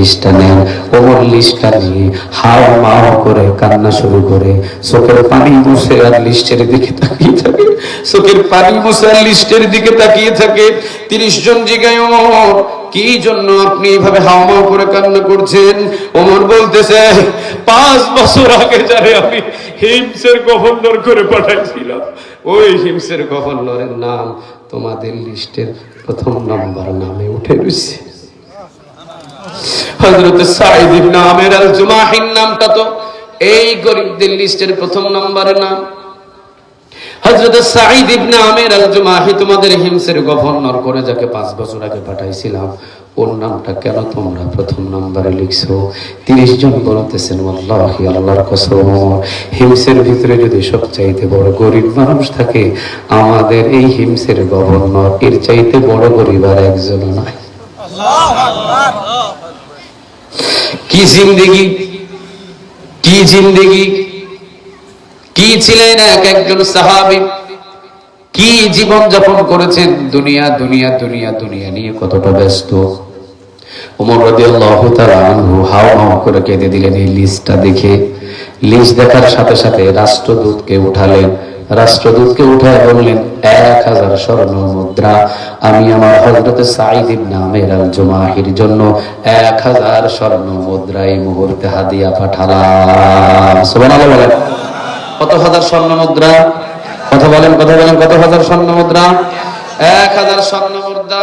লিস্টটা নেন। ওমর লিস্টটা নিয়ে হাও মাও করে কান্না শুরু করে, চোখের পানি মুছে আর লিস্টের দিকে তাকিয়ে থাকে, চোখের পানি মুছে আর লিস্টের দিকে তাকিয়ে থাকে। 30 জন জিগায়, ওমর কি জন্য আপনি এইভাবে হাওমাও করে কান্না করছেন? ওমর বলতেছে, 5 বছর আগে যারে আমি হিমসের গভর্নর করে পাঠাইছিলাম, ওই হিমসের গভর্নরের নাম তোমাদের লিস্টের প্রথম নম্বর নামে উঠে রয়েছে। হযরত সাঈদ ইবনে আমির আল জুমাহির নামটা তো এই গরিবদের লিস্টের প্রথম নম্বরের নাম। হযরত সাঈদ ইবনে আমির আল জুমাহি তোমাদের হিমসের গভর্নর করে যাকে 5 বছর আগে পাঠাইছিলাম, ওর নামটা কেন তোমরা প্রথম নম্বরে লিখছো? 30 জন বলতেছেন, ওয়াল্লাহি আল্লাহর কসম, হিমসের ভিতরে যদি সবচাইতে বড় গরিব মানুষ থাকে, আমাদের এই হিমসের গভর্নর এর চাইতে বড় গরিব আর একজন নাই। আল্লাহু আকবার। কি জিন্দেগি, কি জিন্দেগি, কি ছিলেন একজন সাহাবী, কি জীবন যাপন করেছেন, দুনিয়া দুনিয়া দুনিয়া দুনিয়া নিয়ে কতটা ব্যস্ত। ওমর রাদিয়াল্লাহু তাআলা আনহু হাও হাও করে কেঁদে দিলেন এই লিস্টটা দেখে। লিস্ট দেখার সাথে সাথে রাষ্ট্রদূতকে উঠালেন, রাষ্ট্রদূতকে উঠায় বললেন, 1000 স্বর্ণ মুদ্রা আমি আমার হযরত সাঈদ ইবনে আমির আল জুমাহির জন্য 1000 স্বর্ণ মুদ্রা এই মুহূর্তে হাদিয়া পাঠালাম। সুবহানাল্লাহ বলেন। কত হাজার স্বর্ণ মুদ্রা? কথা বলেন, কথা বলেন, কত হাজার স্বর্ণ মুদ্রা? 1000 স্বর্ণ মুদ্রা।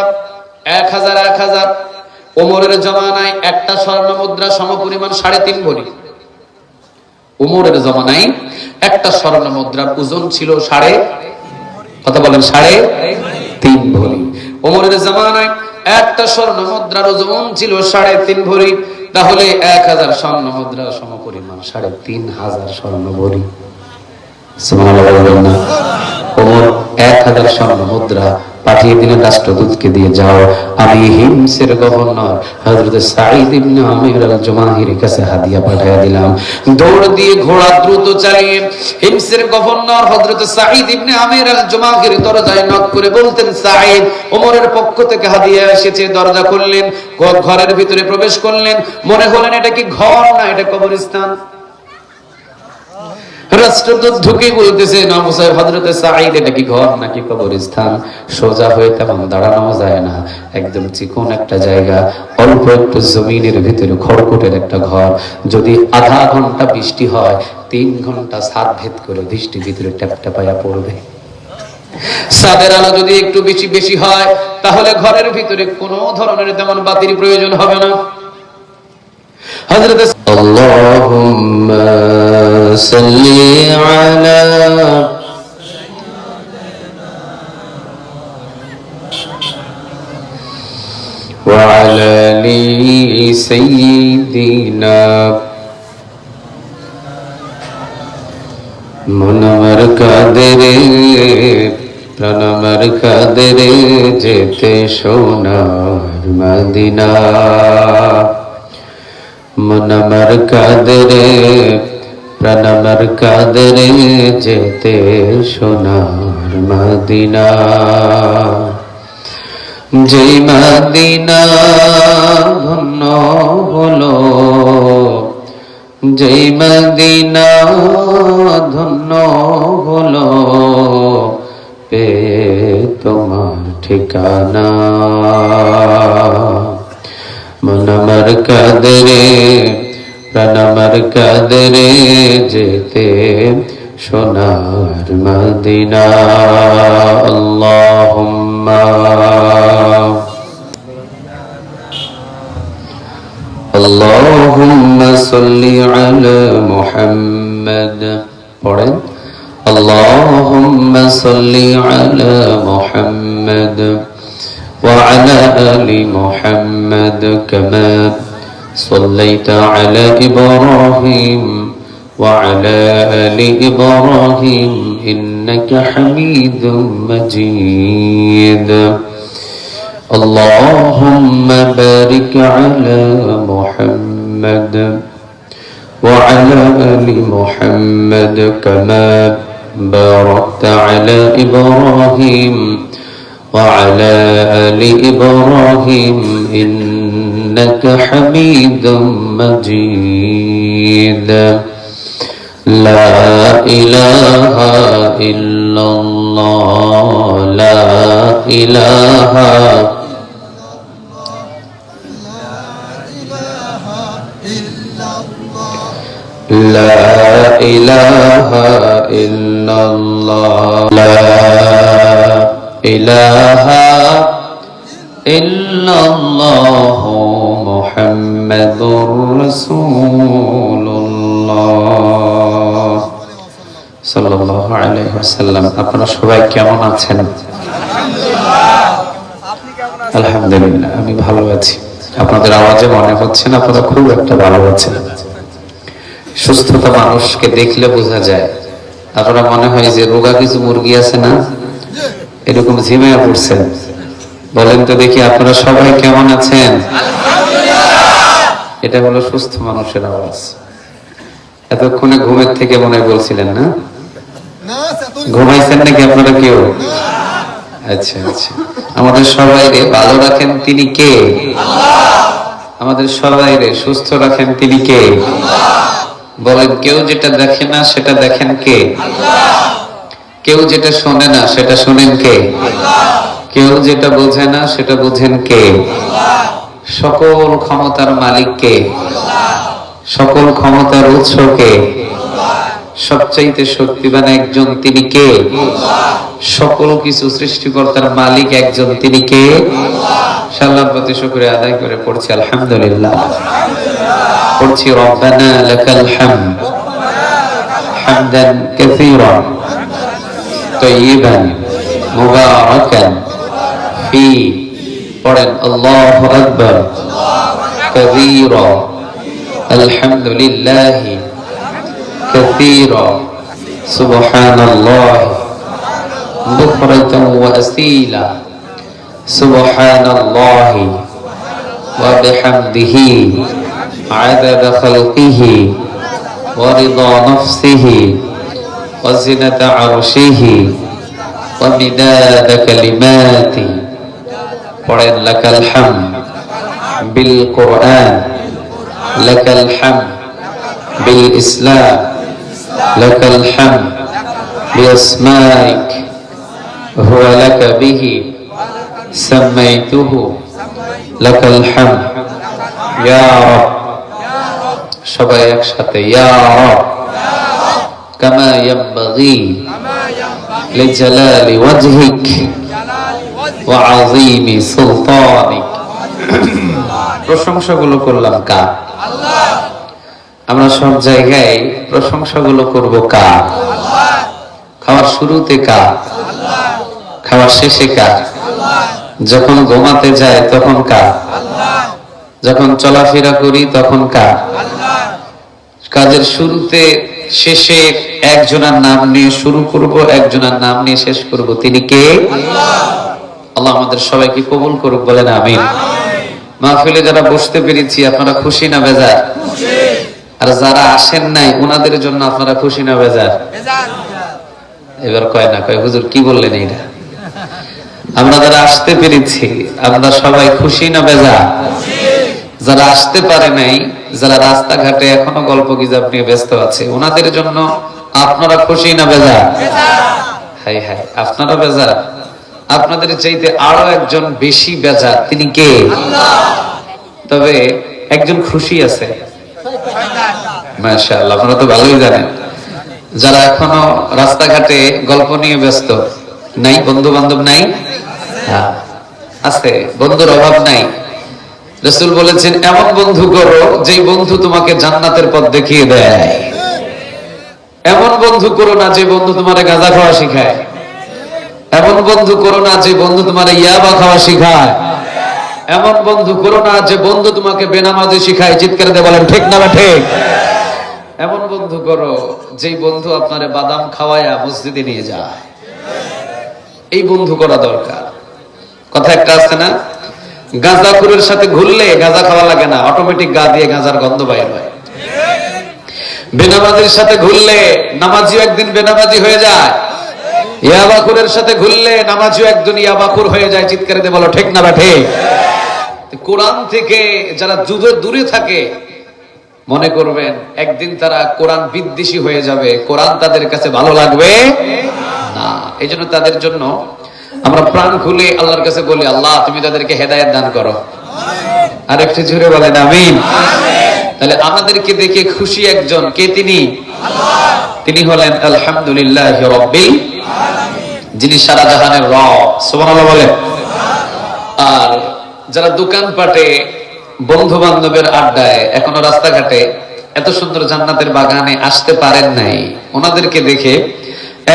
1000 1000 ওমরের জমানায় একটা স্বর্ণ মুদ্রা সমপরিমাণ 3.5 ভরি। ওমরের জমানায় একটা স্বর্ণ মুদ্রার ওজন ছিল কথা বলেন 3.5 ভরি। ওমরের জমানায় একটা স্বর্ণ মুদ্রার ওজন ছিল 3.5 ভরি। তাহলে 1000 স্বর্ণ মুদ্রা সমপরিমাণ 3500 স্বর্ণ ভরি। সুবহানাল্লাহ বলেন না? ওমর 1000 স্বর্ণ মুদ্রা পাঠিয়ে দিলেন রাষ্ট্রদূতকে দিয়ে, যাও আমি হিমসের গভর্নর হযরত সাঈদ ইবনে আমির আল জুমাহির কাছে হাদিয়া পাঠিয়ে দিলাম। দৌড় দিয়ে ঘোড়া দ্রুত চালিয়ে হিমসের গভর্নর হযরত সাঈদ ইবনে আমির আল জুমাহির দরজায় নক করে বলতেন, সাঈদ, ওমরের পক্ষ থেকে হাদিয়া এসেছে। দরজা খুললেন, ঘরের ভিতরে প্রবেশ করলেন, মনে হলেন এটা কি ঘর না এটা কবরস্থান। রাষ্ট্রদূত ঢুকে বলতেছে, না মুসাইব হযরত সাঈদ, এটা কি ঘর নাকি কবরস্থান? সোজা হয়ে তেমন দাঁড়ানো যায় না, একদম চিকন একটা জায়গা, অল্প একটু জমিনের ভিতরে খড়কুটের একটা ঘর। যদি আধা ঘন্টা বৃষ্টি হয়, 3 ঘন্টা ছাদ ভেদ করে বৃষ্টি ভিতরে ট্যাপট্যাপায়া পড়বে। ছাদের আলো যদি একটু বেশি বেশি হয়, তাহলে ঘরের ভিতরে কোনো ধরনের তেমন বাতির প্রয়োজন হবে না। হযরত আল্লাহুম্মা সাল্লি আলা ওয়া আলা আলি সাইয়্যিদিনা মনমর কাদেরে প্রাণমর কাদেরে যেতে সোনার মদিনা। মনমর কাদেরে প্রাণমর কাদেরে যেতে সোনার মদিনা। যেই মদিনা ধন্য হলো, যেই মদিনা ধন্য হলো, পে তোমার ঠিকানা। মনমর কাদেরে প্রাণমর কাদেরে যেতে সোনার মদিনা। আল্লাহুম্মা اللهم صل على محمد পড়েন اللهم صل على محمد وعلى آل محمد كما صليت على إبراهيم وعلى آل إبراهيم إنك حميد مجيد اللهم بارك على محمد وعلى آل محمد كما باركت على إبراهيم وعلى آل إبراهيم إنك إنك حميد مجيد لا إله إلا الله لا إله لا إله إلا الله لا إله إلا الله محمد رسول الله صلى الله عليه وسلم আপনারা সবাই কেমন আছেন? আলহামদুলিল্লাহ আমি ভালো আছি। আপনাদের আওয়াজে মনে হচ্ছে না আপনারা খুব একটা ভালো আছেন। সুস্থতা মানুষকে দেখলে বোঝা যায়। আপনারা মনে হয় যে রোগা কিছু মুরগি আছে না, এরকম ঝিমিয়ে পড়ছেন। বলেন তো দেখি আপনারা সবাই কেমন আছেন? এটা হলো সুস্থ মানুষের আওয়াজ। এতক্ষণে ঘুমের থেকে মনে বলছিলেন না? ঘুমাইছেন নাকি আপনারা কেউ? আচ্ছা আচ্ছা। আমাদের সবাইকে ভালো রাখেন তিনি কে? আমাদের সবাইকে সুস্থ রাখেন তিনি কে? বলেন কেউ যেটা দেখে না সেটা দেখেন কে? কেউ যেটা শোনে না সেটা শোনেন কে? কেউ যেটা বোঝে না সেটা বোঝেন কে? সকল ক্ষমতার মালিক কে? সকল ক্ষমতার উৎস কে? সবচাইতে শক্তিমান একজন তিনি কে? সকল কিছু সৃষ্টিকর্তার মালিক একজন তিনি কে? আল্লাহর প্রতি শুকরিয়া আদায় করে পড়ছি আলহামদুলিল্লাহ। পড়ছি রব্বানা লাকাল হামদ হামদান কাসীরান তাইয়িবান মুবারাকান ফি। পড়েন আল্লাহু আকবার কাবীরা আলহামদুলিল্লাহি কাসীরা সুবহানাল্লাহ বুকরাতান ওয়া আসীলা সুবহানাল্লাহি ওয়া বিহামদিহি عدد خلقه ورضا نفسه وزنة عرشه ومداد كلماته قرآن لك الحمد بالقرآن لك الحمد بالإسلام لك الحمد بأسمائك هو لك به سميته لك الحمد يا رب সবাই একসাথে ইয়া রব কামা ইয়ানবাগি লিজালালি ওয়াজহিক ওয়া আযীমি সুলতানিক। প্রশংসাগুলো করলাম কার? আল্লাহ। আমরা সব জায়গায় প্রশংসাগুলো করব কার? আল্লাহ। খাওয়ার শুরুতে কার? আল্লাহ। খাওয়ার শেষে কার? আল্লাহ। যখন ঘুমাতে যায় তখন কার? আল্লাহ। যখন চলাফেরা করি তখন কার? আল্লাহ। কাজের শুরুতে শেষে একজনের নাম নিয়ে শুরু করব, একজনের নাম নিয়ে শেষ করব, তিনি কে? আল্লাহ। আল্লাহ আমাদের সবাইকে কবুল করুক, বলেন আমিন। মাহফিলে যারা বসতে পেরেছি আপনারা খুশি না বেজার? খুশি। আর যারা আসেন নাই ওনাদের জন্য আপনারা খুশি না বেজার? বেজার। এবার কয় না কয় হুজুর কি বললেন এটা? আমরা যারা আসতে পেরেছি আমরা সবাই খুশি না বেজার? খুশি। যারা আসতে পারে নাই, যারা রাস্তাঘাটে এখনো গল্প গুজব নিয়ে ব্যস্ত আছে ওনাদের জন্য আপনারা খুশি না বেজার? হাই হাই, আপনারা বেজার? আপনাদের চাইতে আরো একজন বেশি বেজার, তিনি কে? আল্লাহ। তবে একজন খুশি আছে, মাশাআল্লাহ। আপনারা তো ভালোই জানেন যারা এখনো রাস্তাঘাটে গল্প নিয়ে ব্যস্ত নাই, বন্ধু বান্ধব নাই? হ্যাঁ আছে, বন্ধুর অভাব নাই। রাসূল বলেছেন এমন বন্ধু করো যেই বন্ধু তোমাকে জান্নাতের পথ দেখিয়ে দেয়। এমন বন্ধু করো না যে বন্ধু তোমারে গাঁজা খাওয়া শিখায়। এমন বন্ধু করো না যে বন্ধু তোমারে ইয়াবা খাওয়া শিখায়। এমন বন্ধু করো না যে বন্ধু তোমাকে বেনামাজি শিখায়। চিৎকার দিয়ে বলেন ঠিক না ঠিক? এমন বন্ধু করো যেই বন্ধু আপনারে বাদাম খাওয়ায়া মসজিদে নিয়ে যায়। এই বন্ধু করা দরকার। কথা একটা আছে না, গাঁজাখোরের সাথে ঘুরলে গাঁজা খাওয়া লাগে না, অটোমেটিক গা দিয়ে গাঁজার গন্ধ বাইর হয়। বেনামাজির সাথে ঘুরলে নামাজিও একদিন বেনামাজি হয়ে যায়। ইয়াবাখোরের সাথে ঘুরলে নামাজিও একদিন ইয়াবাখোর হয়ে যায়। চিৎকারে দিয়ে বলো ঠিক না ঠিক? কোরআন থেকে যারা দূরে থাকে মনে করবেন একদিন তারা কোরআন বিদ্বেষী হয়ে যাবে, কোরআন তাদের কাছে ভালো লাগবে না। এই জন্য তাদের জন্য আমরা প্রাণ খুলে আল্লাহর কাছে বলি, আল্লাহ তুমি তাদেরকে হেদায়েত দান করো। আর একটু জোরে বলেন আমিন। তাহলে আমাদেরকে দেখে খুশি একজন, কে তিনি? তিনি হলেন আলহামদুলিল্লাহি রাব্বিল আলামিন, যিনি সারা জাহানের রব। সুবহানাল্লাহ বলেন। আর যারা দোকানপাটে, বন্ধু বান্ধবের আড্ডায়, এখনো রাস্তাঘাটে এত সুন্দর জান্নাতের বাগানে আসতে পারেন নাই, ওনাদেরকে দেখে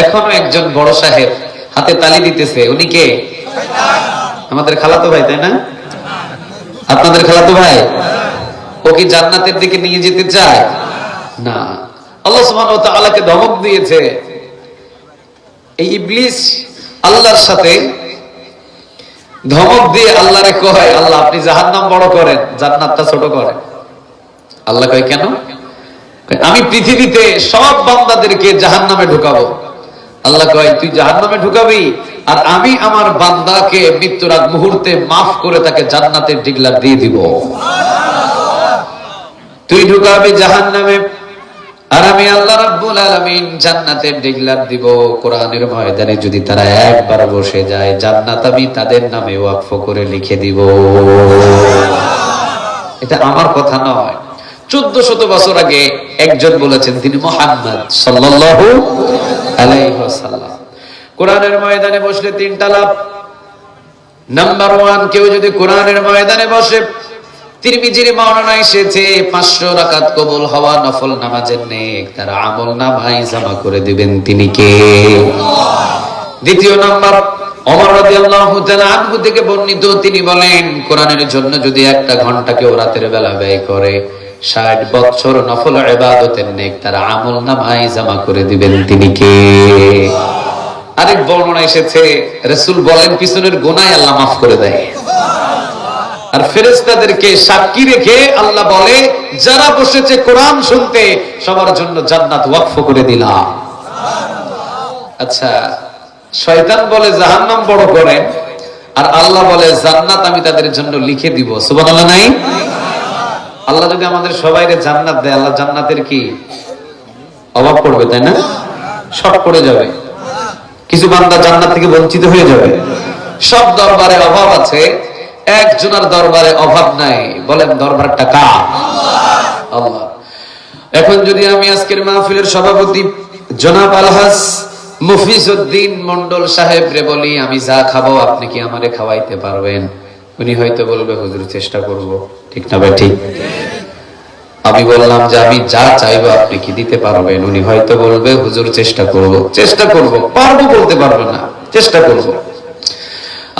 এখনো একজন বড় সাহেব হাতে তালি দিতেছে। উনি কে? আমাদের খালাতো ভাই, তাই না? আপনাদের খালাতো ভাই। ও কি জান্নাতের দিকে নিয়ে যেতে চায়? না। আল্লাহ সুবহানাহু ওয়া তাআলাকে ধমক দিয়েছে। এই ইবলিস আল্লাহর সাথে ধমক দিয়ে আল্লাহরে কয়, আল্লাহ আপনি জাহান্নাম বড় করেন, জান্নাতটা ছোট করেন। আল্লাহ কয় কেন? আমি পৃথিবীতে সব বান্দাদেরকে জাহান্নামে ঢুকাবো। আল্লাহ কয় তুই জাহান্নামে ঢুকাবি, আর আমি আমার বান্দাকে মৃত্যুর আগ মুহূর্তে মাফ করে তাকে জান্নাতের ডিগলার দিয়ে দিব। তুই ঢুকাবি জাহান্নামে, আর আমি আল্লাহ রাব্বুল আলামিন জান্নাতের ডিগলার দিব। কোরআনের ময়দানে যদি তারা একবার বসে যায়, জান্নাত আমি তাদের নামে ওয়াকফ করে লিখে দিব। এটা আমার কথা নয়, 1400 বছর আগে একজন বলেছেন, তিনি মুহাম্মদ সাল্লাল্লাহু আলাইহি ওয়াসাল্লাম। কোরআনের ময়দানে বসলে তিনটা লাভ। নাম্বার 1, কেউ যদি কোরআনের ময়দানে বসে, তিরমিজির বর্ণনা এসেছে 500 রাকাত কবুল হওয়া নফল নামাজের নেক তার আমল নামায় জমা করে দিবেন তিনি কে? দ্বিতীয় নাম্বার, ওমর রাদিয়াল্লাহু তাআলা আনহু থেকে বর্ণিত, তিনি বলেন কোরআনের জন্য যদি 1 ঘন্টা কেউ রাতের বেলা ব্যয় করে, 60 বছর নফল ইবাদতের নেক তার আমল নামায় জমা করে দিবেন তিনি কে? আরেক বর্ণনা এসেছে, রাসূল বলেন পিছনের গুনাহ আল্লাহ মাফ করে দেয়। আর ফেরেশতাদেরকে সাক্ষী রেখে আল্লাহ বলে, যারা বসেছে কোরআন শুনতে সবার জন্য জান্নাত ওয়াকফ করে দিলাম। আচ্ছা, শয়তান বলে জাহান্নাম বড় করেন, আর আল্লাহ বলে জান্নাত আমি তাদের জন্য লিখে দিব। সুবহানাল্লাহ নাই? আল্লাহ যদি আমাদের সবাইকে জান্নাত দেয়, আল্লাহ জান্নাতের কি অভাব পড়বে? তাই না? শর্ট পড়ে যাবে, কিছু বান্দা জান্নাত থেকে বঞ্চিত হয়ে যাবে। সব দরবারে অভাব আছে, একজনের দরবারে অভাব নাই। বলেন দরবারটা কার? আল্লাহ। এখন যদি আমি আজকের মাহফিলের সভাপতি জনাব আলহাজ মুফিজউদ্দিন মন্ডল সাহেব রে বলি, আমি যা খাবো আপনি কি আমারে খাওয়াইতে পারবেন? উনি হয়তো বলবে হুজুর চেষ্টা করব। ঠিক না ভাই? ঠিক। আমি বললাম যে আমি যা চাইবো আপনি কি দিতে পারবেন? উনি হয়তো বলবে হুজুর চেষ্টা করব। চেষ্টা করব, পারবো বলতে পারবো না, চেষ্টা করব।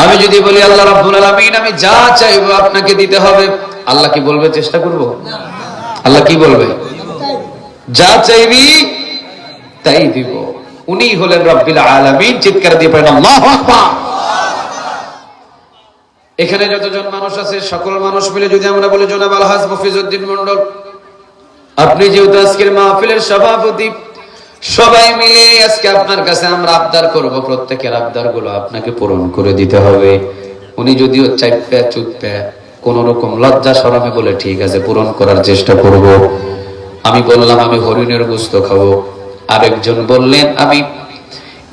আমি যদি বলি আল্লাহ রাব্বুল আলামিন আমি যা চাইবো আপনাকে দিতে হবে, আল্লাহ কি বলবে চেষ্টা করব? আল্লাহ কি বলবে? যা চাইবি তাই দিব। উনি হলেন রব্বুল আলামিন। চিৎকার দিয়ে পড়েন আল্লাহু আকবার। এখানে যতজন মানুষ আছে সকল মানুষ মিলে যদি আমরা বলি জনাব আলহাজ মুফিজউদ্দিন মন্ডল, আপনি যেহেতু আজকের মাহফিলের সভাপতি, সবাই মিলে আজকে আপনার কাছে আমরা আবদার করব, প্রত্যেকের আবদার গুলো আপনাকে পূরণ করে দিতে হবে। উনি যদিও চাইপা চুপা কোন রকম লজ্জা শরমে বলে ঠিক আছে পূরণ করার চেষ্টা করব। আমি বললাম আমি হরিণের গোশত খাবো, আরেকজন বললেন আমি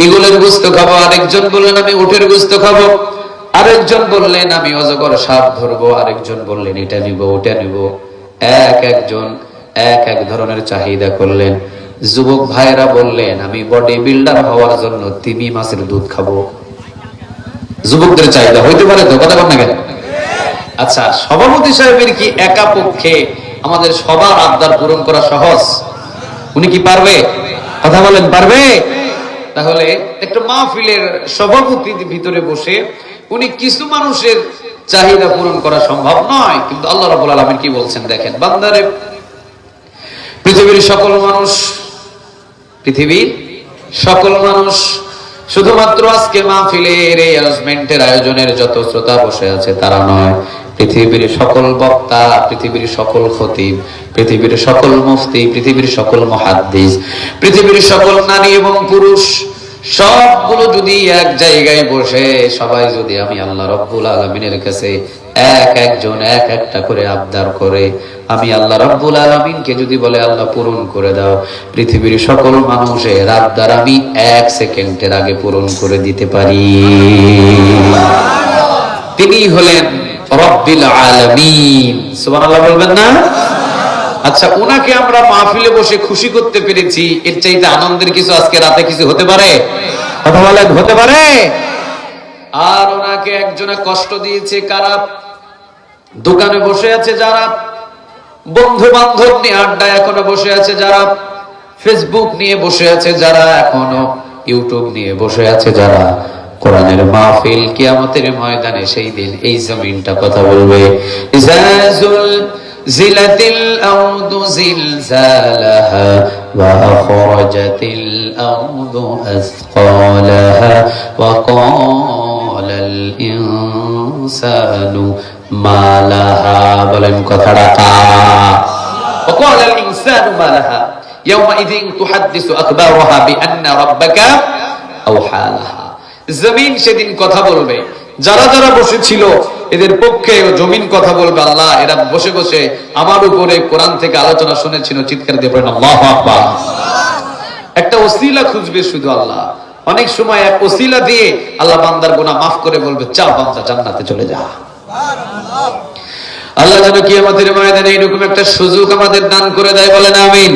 ঈগলের গোশত খাবো, আরেকজন বললেন আমি উটের গোশত খাবো, আরেকজন বললেন আমি অজগর সাপ ধরবো, আরেকজন বললেন এটা নিব ওটা নিব। একজন এক ধরনের চাহিদা করলেন। যুবক ভাইরা বললেন আমি বডি বিল্ডার হওয়ার জন্য তিমি মাছের দুধ খাবো। যুবকদের চাহিদা হইতে পারে তো, কথা বল না কেন? আচ্ছা, সভাপতি সাহেবের কি একা পক্ষে আমাদের সবার আবদার পূরণ করা সহজ? উনি কি পারবে? কথা বলেন, পারবে? তাহলে একটা মাহফিলের সভাপতির ভিতরে বসে উনি কিছু মানুষের চাহিদা পূরণ করা সম্ভব নয়, কিন্তু আল্লাহ রাব্বুল আলামিন কি বলছেন দেখেন, বান্দারে পৃথিবীর সকল মানুষ শুধুমাত্র আজকে মাহফিলের এই অ্যারেঞ্জমেন্টের আয়োজনের যত শ্রোতা বসে আছে তারা নয়, পৃথিবীর সকল বক্তা, পৃথিবীর সকল খতিব, পৃথিবীর সকল মুফতি, পৃথিবীর সকল মুহাদ্দিস, পৃথিবীর সকল নারী এবং পুরুষ সবগুলো যদি এক জায়গায় বসে সবাই যদি আমি আল্লাহ রাব্বুল আলামিনের কাছে এক একজন এক একটা করে আবদার করে। আমি আল্লাহ রাব্বুল আলামিনকে যদি বলে আল্লাহ পূরণ করে দাও, পৃথিবীর সকল মানুষের আবদার আমি 1 সেকেন্ডের আগে পূরণ করে দিতে পারি। তিনি হলেন রব্বিল আলামিন। সুবহানাল্লাহ বলবেন না? আচ্ছা, উনাকে আমরা মাহফিলে বসে খুশি করতে পেরেছি, এর চাইতে আনন্দের কিছু আজকে রাতে কিছু হতে পারে? কথা বলেন, হতে পারে? আর ওনাকে একজনে কষ্ট দিয়েছে কারা? দোকানে বসে আছে যারা, বন্ধু বান্ধব নিয়ে আড্ডায় এখনো বসে আছে যারা, ফেসবুক নিয়ে বসে আছে যারা, এখনো ইউটিউব নিয়ে বসে আছে যারা, কোরআনের মাহফিল কিয়ামতের ময়দানে সেই দিন এই জমিনটা কথা বলবে। ইজাজুল জিলাতিল আরদু জিলজালাহা ওয়া আখরাজাতিল আরদু আসকালাহা ওয়া ক্বালাল ইনসানু মা লাহা। বলেন কথাটা কা? ওয়া ক্বালাল ইনসানু মা লাহা ইয়াওমাইযিন তুহাদ্দিসু আখবারাহা বিআন্না রাব্বাকা আওহা লাহা। জমিন সেদিন কথা বলবে। যারা যারা বসেছিল এদের পক্ষে জমিন কথা বলবে, আল্লাহ এরা বসে বসে আমার উপরে কোরআন থেকে আলোচনা শুনেছিল, চিৎকার দিয়ে বলেন আল্লাহু আকবার। একটা ওসিলা খুঁজবে শুধু আল্লাহ। অনেক সময় এক ওসিলা দিয়ে আল্লাহ বান্দার গুনাহ মাফ করে বলবে চা বান্দা জান্নাতে চলে যা। আল্লাহ যেন কিয়ামতের ময়দানে এরকম একটা সুযোগ আমাদের দান করে দেয়, বলেন আমিন।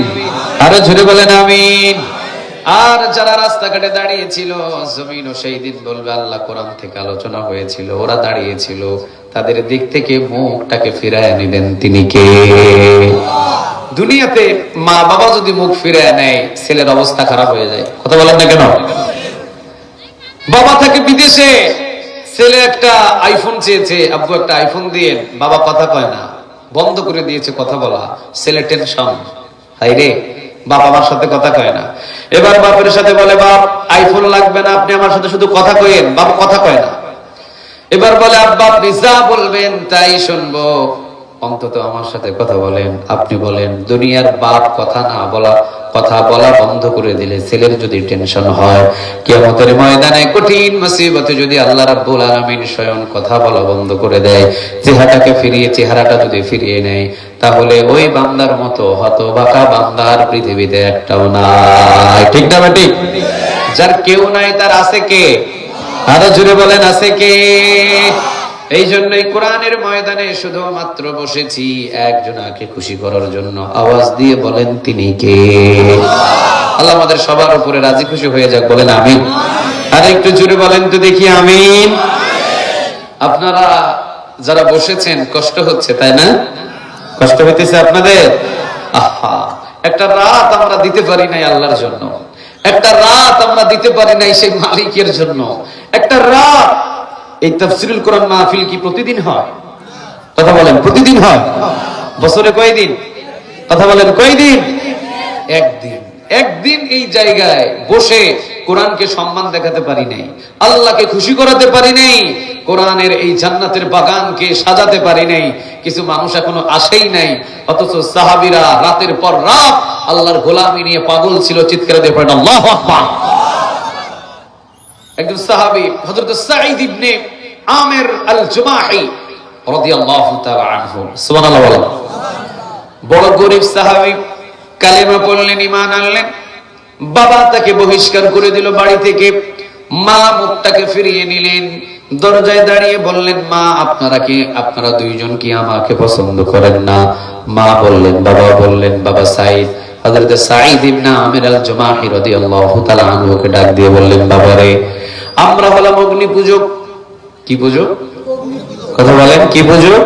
আরো জোরে বলেন আমিন। আর যারা রাস্তাঘাটে দাঁড়িয়েছিল জমিনও সেই দিন বলবে আল্লাহ কোরআন থেকে আলোচনা হয়েছিল, ওরা দাঁড়িয়েছিল, তাদের দিক থেকে মুখটাকে ফিরায় নেবেন তিনি কে? দুনিয়াতে মা বাবা যদি মুখ ফিরায় নেয় ছেলের অবস্থা খারাপ হয়ে যায়। কথা বলেন না কেন? বাবা থাকে বিদেশে, ছেলে একটা আইফোন চেয়েছে, আব্বু একটা আইফোন দিয়ে, বাবা কথা কয় না, বন্ধ করে দিয়েছে কথা বলা, ছেলে টেনশন, হাই রে বাপ আমার সাথে কথা কয় না। এবার বাপের সাথে বলে বাপ আইফোন লাগবে না, আপনি আমার সাথে শুধু কথা কয়েন। বাপ কথা কয় না। এবার বলে আব্বা আপনি যা বলবেন তাই শুনবো, অন্তত আমার সাথে কথা বলেন। আপনি বলেন দুনিয়ার বাপ কথা না বলা, কথা বলা বন্ধ করে দিলে ছেলের যদি টেনশন হয়, কিয়ামতের ময়দানে কঠিন মুসিবতে যদি আল্লাহ রাব্বুল আলামিন স্বয়ং কথা বলা বন্ধ করে দেয়, চেহারাটা যদি ফিরিয়ে নেয়, তাহলে ওই বান্দার মতো হতভাগা বান্দার পৃথিবীতে একটাও নাই। ঠিক না বেটি? যার কেউ নাই তার আছে কে? আরো জুড়ে বলেন আছে কে? এই জন্যই কোরআনের ময়দানে শুধুমাত্র বসেছি একজনকে খুশি করার জন্য। আওয়াজ দিয়ে বলেন তিনি কে? আল্লাহ আমাদের সবার উপরে রাজি খুশি হয়ে যাক, বলেন আমিন। আর একটু জুড়ে বলেন তো দেখি আমিন। আপনারা যারা বসেছেন কষ্ট হচ্ছে তাই না? কষ্ট হইতেছে আপনাদের? আহা, একটা রাত আমরা দিতে পারি নাই আল্লাহর জন্য, একটা রাত আমরা দিতে পারি নাই সেই মালিকের জন্য। একটা রাত এই তাফসীরুল কোরআন মাহফিল কি প্রতিদিন হয়? কথা বলেন প্রতিদিন হয়? বছরে কয়দিন? কথা বলেন কয়দিন? একদিন। একদিন এই জায়গায় বসে কোরআনকে সম্মান দেখাতে পারি নাই, আল্লাহকে খুশি করাতে পারি নাই, কোরআনের এই জান্নাতের বাগানকে সাজাতে পারি নাই। কিছু মানুষ এখনো আসেই নাই, অথচ সাহাবীরা রাতের পর রাত আল্লাহর গোলামি নিয়ে পাগল ছিল। চিৎকার দিয়ে পড়েন আল্লাহু আকবার। একজন সাহাবী হযরত সাঈদ ইবনে আমির আল জুমাহি রাদিয়াল্লাহু তাআলা আনহু, সুবহানাল্লাহ বলেন। বড় গরীব সাহাবী, কালেমা পড়লেন, ঈমান আনলেন। বাবা তাকে বহিষ্কার করে দিল বাড়ি থেকে। মা মুখটাকে ফিরিয়ে নিলেন, দরজায় দাঁড়িয়ে বললেন মা আপনারা দুইজন কি আমাকে পছন্দ করেন না? মা বললেন, বাবা বললেন, বাবা সাঈদ, হযরত সাঈদ ইবনে আমির আল জুমাহি রাদিয়াল্লাহু তাআলা আনহুকে ডাক দিয়ে বললেন, বাবারে আমরা হলাম অগ্নি পূজক। কি পূজক? কথা বলেন কি পূজক?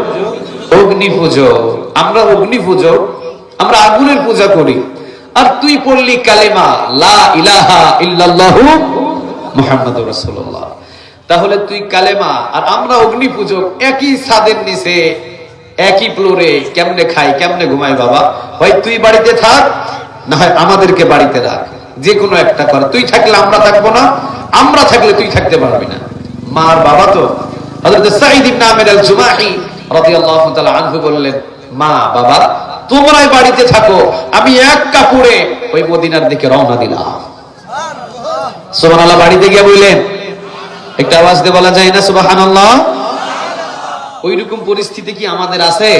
অগ্নি পূজক। আমরা অগ্নি পূজক, আমরা আগুনের পূজা করি। আর তুই পড়লি কালেমা লা ইলাহা ইল্লাল্লাহু মুহাম্মাদুর রাসূলুল্লাহ। তাহলে তুই কালেমা আর আমরা অগ্নি পূজক, একই ছাদের নিচে একই ফ্লোরে কেমনে খাই কেমনে ঘুমাই? বাবা হয় তুই বাড়িতে থাক, না হয় আমাদেরকে বাড়িতে রাখ, যে কোনো একটা কর। তুই থাকলে আমরা থাকবো না, আমরা থাকলে তুই থাকতে পারবি না। মার বাবা তো হযরত সাঈদ ইবনে আমির আল জুমাহি রাদিয়াল্লাহু তাআলা আনহু বললেন, মা বাবা তোমরাই বাড়িতে থাকো, আমি এক কাপড়ে ওই মদিনার দিকে রওনা দিলাম। সুবহানাল্লাহ। বাড়িতে গিয়ে বললেন, একটা আওয়াজ দিয়ে বলা যায় না সুবহানাল্লাহ? ওইরকম পরিস্থিতি কি আমাদের আছে?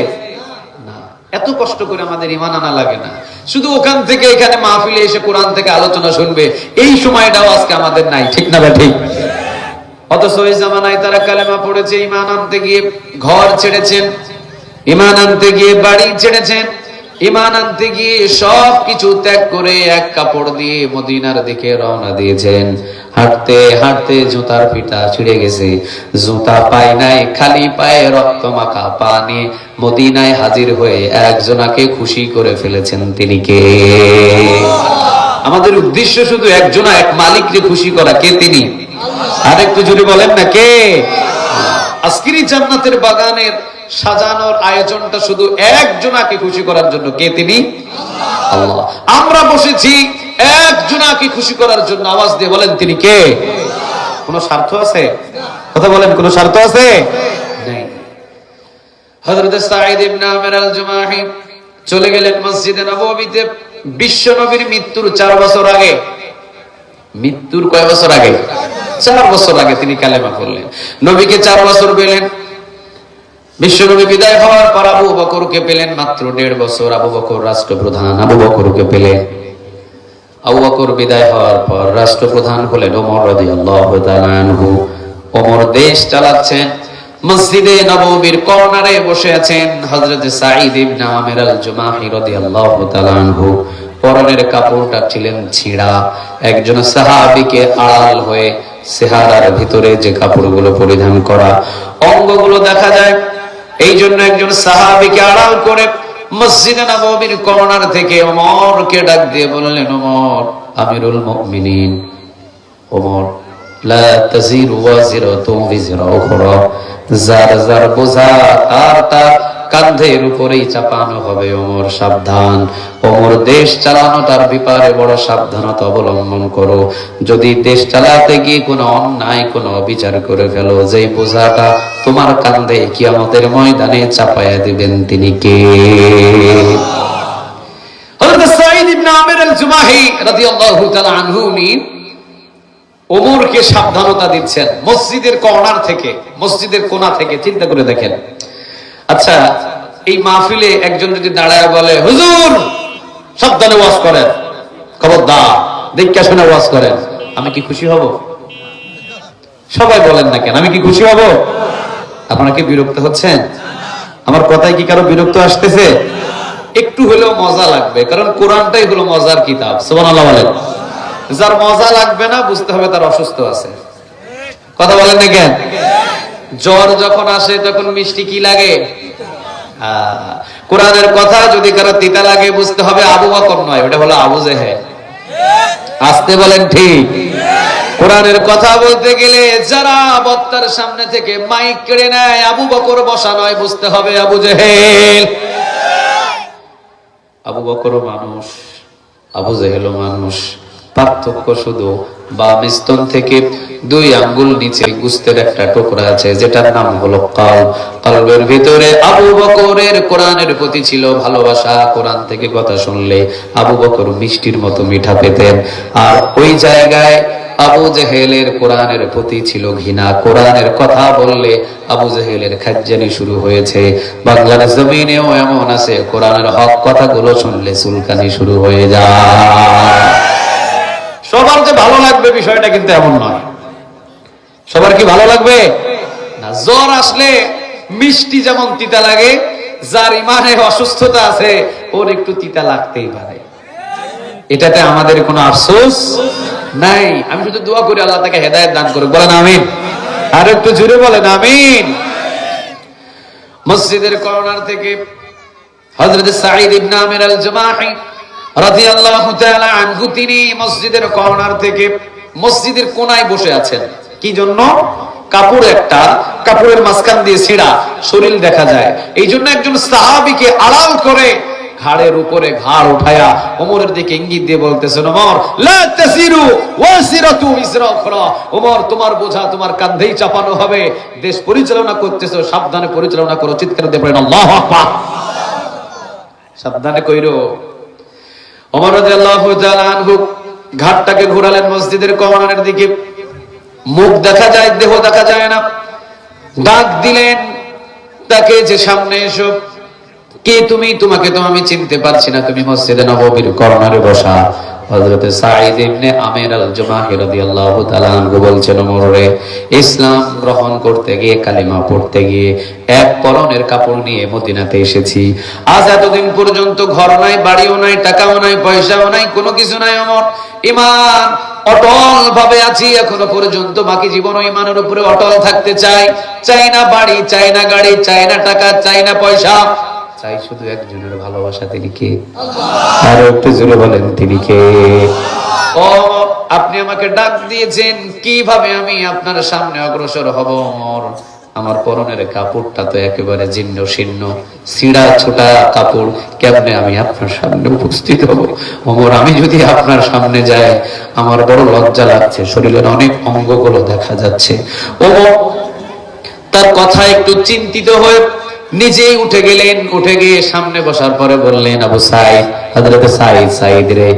না। এত কষ্ট করে আমাদের ঈমান আনা লাগে না, শুধু ওখান থেকে এখানে মাহফিলে এসে কোরআন থেকে আলোচনা শুনবে, এই সময়টাও আজকে আমাদের নাই, ঠিক না ঠিক? অথচ ওই জামানায় তারা কালেমা পড়েছে, ঈমান আনতে গিয়ে ঘর ছেড়েছেন, ঈমান আনতে গিয়ে বাড়ি ছেড়েছেন, ঈমান আনতে গিয়ে সবকিছু ত্যাগ করে এক কাপড় দিয়ে মদিনার দিকে রওনা দিয়েছেন। হাঁটতে হাঁটতে জুতার ফিতা ছিঁড়ে গেছে, জুতা পায় নাই, খালি পায়ে রক্ত মাখা পা নিয়ে মদিনায় হাজির হয়ে একজনাকে খুশি করে ফেলেছেন। তিনি কে? আমাদের উদ্দেশ্য শুধু একজনা, এক মালিককে খুশি করা। কে তিনি? আর একটু জোরে বলেন না, কে? আজকের জান্নাতের বাগানের সাজানোর আয়োজনটা শুধু একজনাকে খুশি করার জন্য। কে তিনি? আল্লাহ। আমরা বসেছি একজনাকে খুশি করার জন্য। আওয়াজ দিয়ে বলেন, তিনি কে? কোন স্বার্থ আছে? কথা বলেন, কোন স্বার্থ আছে? নেই। হযরত সাঈদ ইবনে আমির আল জুমাহি চলে গেলেন মসজিদে নববীতে বিশ্ব নবীর মৃত্যুর 4 বছর আগে। মৃত্যুর কয় বছর আগে? 4 বছর আগে তিনি কালেমা পড়লেন। নবীকে 4 বছর পেলেন। বিশ্বনবী বিদায় হওয়ার পর আবু বকরকে পেলেন মাত্র 1.5 বছর। আবু বকর রাষ্ট্রপ্রধান, আবু বকরকে পেলেন। আবু বকর বিদায় হওয়ার পর রাষ্ট্রপ্রধান হলেন ওমর রাদিয়াল্লাহু তাআলা আনহু। ওমর দেশ চালাচ্ছেন। মসজিদে নববীর কর্নারে বসে আছেন হযরত সাঈদ ইবনে আমির আল জুমাহি রাদিয়াল্লাহু তাআলা আনহু। পরনের কাপড়টা ছিলেন ছিঁড়া। একজন সাহাবীকে আড়াল হয়ে চেহারার ভিতরে যে কাপড়গুলো পরিধান করা, অঙ্গগুলো দেখা যায়, এই জন্য একজন সাহাবীকে আড়াল করে মসজিদে নববীর কর্নার থেকে ওমরকে ডাক দিয়ে বললেন, ওমর আমিরুল মুমিনিন, ওমর লা তাজিরু ওয়াজিরাতুন বিজরা উখরা, যার যার বোঝা তার কাঁধের উপরেই চাপানো হবে। ওমর সাবধান, ওমর দেশ চালানোটার ব্যাপারে বড় সাবধানতা অবলম্বন করো। যদি দেশ চালাতে গিয়ে কোনো অন্যায়, কোনো অবিচার করে ফেলো, যেই বোঝাটা তোমার কাঁধে কিয়ামতের ময়দানে চাপায়া দিবেন, তিনি কে? হযরত সাঈদ ইবনে আমির আল জুমাহি রাদিয়াল্লাহু তাআলা আনহু ওমরকে সাবধানতা দিচ্ছেন মসজিদের কর্নার থেকে, মসজিদের কোণা থেকে। চিন্তা করে দেখেন। আচ্ছা, এই মাহফিলে একজন যদি দাঁড়ায় বলে, হুজুর সাবধানে ওয়াজ করেন, খবরদার দেখে শুনে ওয়াজ করেন, আমি কি খুশি হব? সবাই বলেন না কেন, আমি কি খুশি হব? আপনারা কি বিরক্ত হচ্ছেন? আমার কথায় কি কারো বিরক্ত আসতেছে? একটু হলেও মজা লাগবে, কারণ কোরআনটাই হলো মজার কিতাব। সুবহানাল্লাহ বলেন। যার মজা লাগবে না, বুঝতে হবে তার অসুস্থ আছে। কথা বলেন না কেন? জ্বর যখন আসে তখন মিষ্টি কি লাগে? কোরআনের কথা যদি কারো তিতা লাগে, বুঝতে হবে আবু বকর নয়, ওটা হলো আবু জেহেল। আসতে বলেন ঠিক? কোরআনের কথা বলতে গেলে যারা বক্তার সামনে থেকে মাইক কেড়ে নেয়, আবু বকর বসা নয়, বুঝতে হবে আবু জেহেল। আবু বকরও মানুষ, আবু জেহেলও মানুষ। পার্থক্য শুধু বাম স্তন থেকে 2 আঙ্গুল নিচে গোস্তের একটা টুকরা আছে, যেটার নাম হলো কলব। কলবের ভিতরে আবু বকরের কোরআনের প্রতি ছিল ভালোবাসা। কোরআন থেকে কথা শুনলে আবু বকর মিষ্টির মতো মিঠা পেতেন। আর ওই জায়গায় আবু জেহেলের কোরআনের প্রতি ছিল ঘৃণা। কোরআনের কথা বললে আবু জেহেলের খাজ্জানি শুরু হয়েছে। বাংলার জমিনেও এমন আছে, কোরআনের হক কথাগুলো শুনলে চুলকানি শুরু হয়ে যায়। সবার যে ভালো লাগবে বিষয়টা কিন্তু এমন নয়। সবার কি ভালো লাগবে না? জ্বর আসলে মিষ্টি যেমন তিতা লাগে, যার ইমানে অসুস্থতা আছে ওর একটু তিতা লাগতেই পারে। এটাতে আমাদের কোনো আফসোস নাই। আমি শুধু দোয়া করি আল্লাহ তাকে হেদায়েত দান করুক। বলেন আমিন। আর একটু জোরে বলেন আমিন। মসজিদের কর্নার থেকে হযরত সাঈদ ইবনে আমির আল জুমাহি রাদিয়াল্লাহু তাআলা আনহু তিনি মসজিদের কর্নার থেকে মসজিদের কোনায় বসে আছেন। কি জন্য? কাপড় একটা, কাপড়ের মাঝখান দিয়ে ছিঁড়া, শরীর দেখা যায়। এই জন্য একজন সাহাবীকে আড়াল করে ঘাড়ের উপরে ঘাড় উঠায়া ওমরের দিকে ইঙ্গিত দিয়ে বলতেছেন, ওমর লা তাসিরু ওয়াসিরাতু ইসরা উখরা, ওমর তোমার বোঝা তোমার কাঁধেই চাপানো হবে। দেশ পরিচালনা করতেছো, সাবধানে পরিচালনা করো। চিৎকার দিয়ে বলেন আল্লাহু আকবার। সাবধানে কইরো। ওমর রাদিয়াল্লাহু তাআলা আনহু ঘাটটাকে ঘোরালেন মসজিদের কর্নারের দিকে। মুখ দেখা যায়, দেহ দেখা যায় না। ডাক দিলেন, তাকে যে সামনে এসো, কে তুমি? তোমাকে তো আমি চিনতে পারছি না, তুমি মসজিদে নববীর কর্নারে বসা। হযরত সাঈদ ইবনে আমির আল-জুমাহি রাদিয়াল্লাহু তাআলা আনহু বলছেন, ওমর রে, ইসলাম গ্রহণ করতে গিয়ে, কালিমা পড়তে গিয়ে এক পরনের কাপড় নিয়ে মদিনাতে এসেছি। আজ এতদিন পর্যন্ত ঘর নাই, বাড়িও নাই, টাকাও নাই, পয়সাও নাই, কোনো কিছু নাই। ওমর, ঈমান অটল ভাবে আছি এখনো পর্যন্ত, বাকি জীবনও ঈমানের উপরে অটল থাকতে চাই। চাই না বাড়ি, চাই না গাড়ি, চাই না টাকা, চাই না পয়সা, চাই শুধু একজনের ভালোবাসা। তিনি কে? আল্লাহ। আর একটু জোরে বলেন, তিনি কে? ও, আপনি আমাকে ডাক দিয়েছেন, কিভাবে আমি আপনার সামনে অগ্রসর হব? ওমর, আমার পরনের কাপড়টা তো একেবারে জীর্ণ শীর্ণ, ছিঁড়া ছোটা কাপড়, কেমনে আমি আপনার সামনে উপস্থিত হব? ওমর, আমি যদি আপনার সামনে যাই, আমার বড় লজ্জা লাগছে, শরীরের অনেক অঙ্গগুলো দেখা যাচ্ছে। ওমর তার কথা একটু চিন্তিত হয়ে নিজেই উঠে গেলেন। উঠে গিয়ে সামনে বসার পরে বললেন, আবু সাঈদ, হযরত সাঈদ, সাঈদ রে,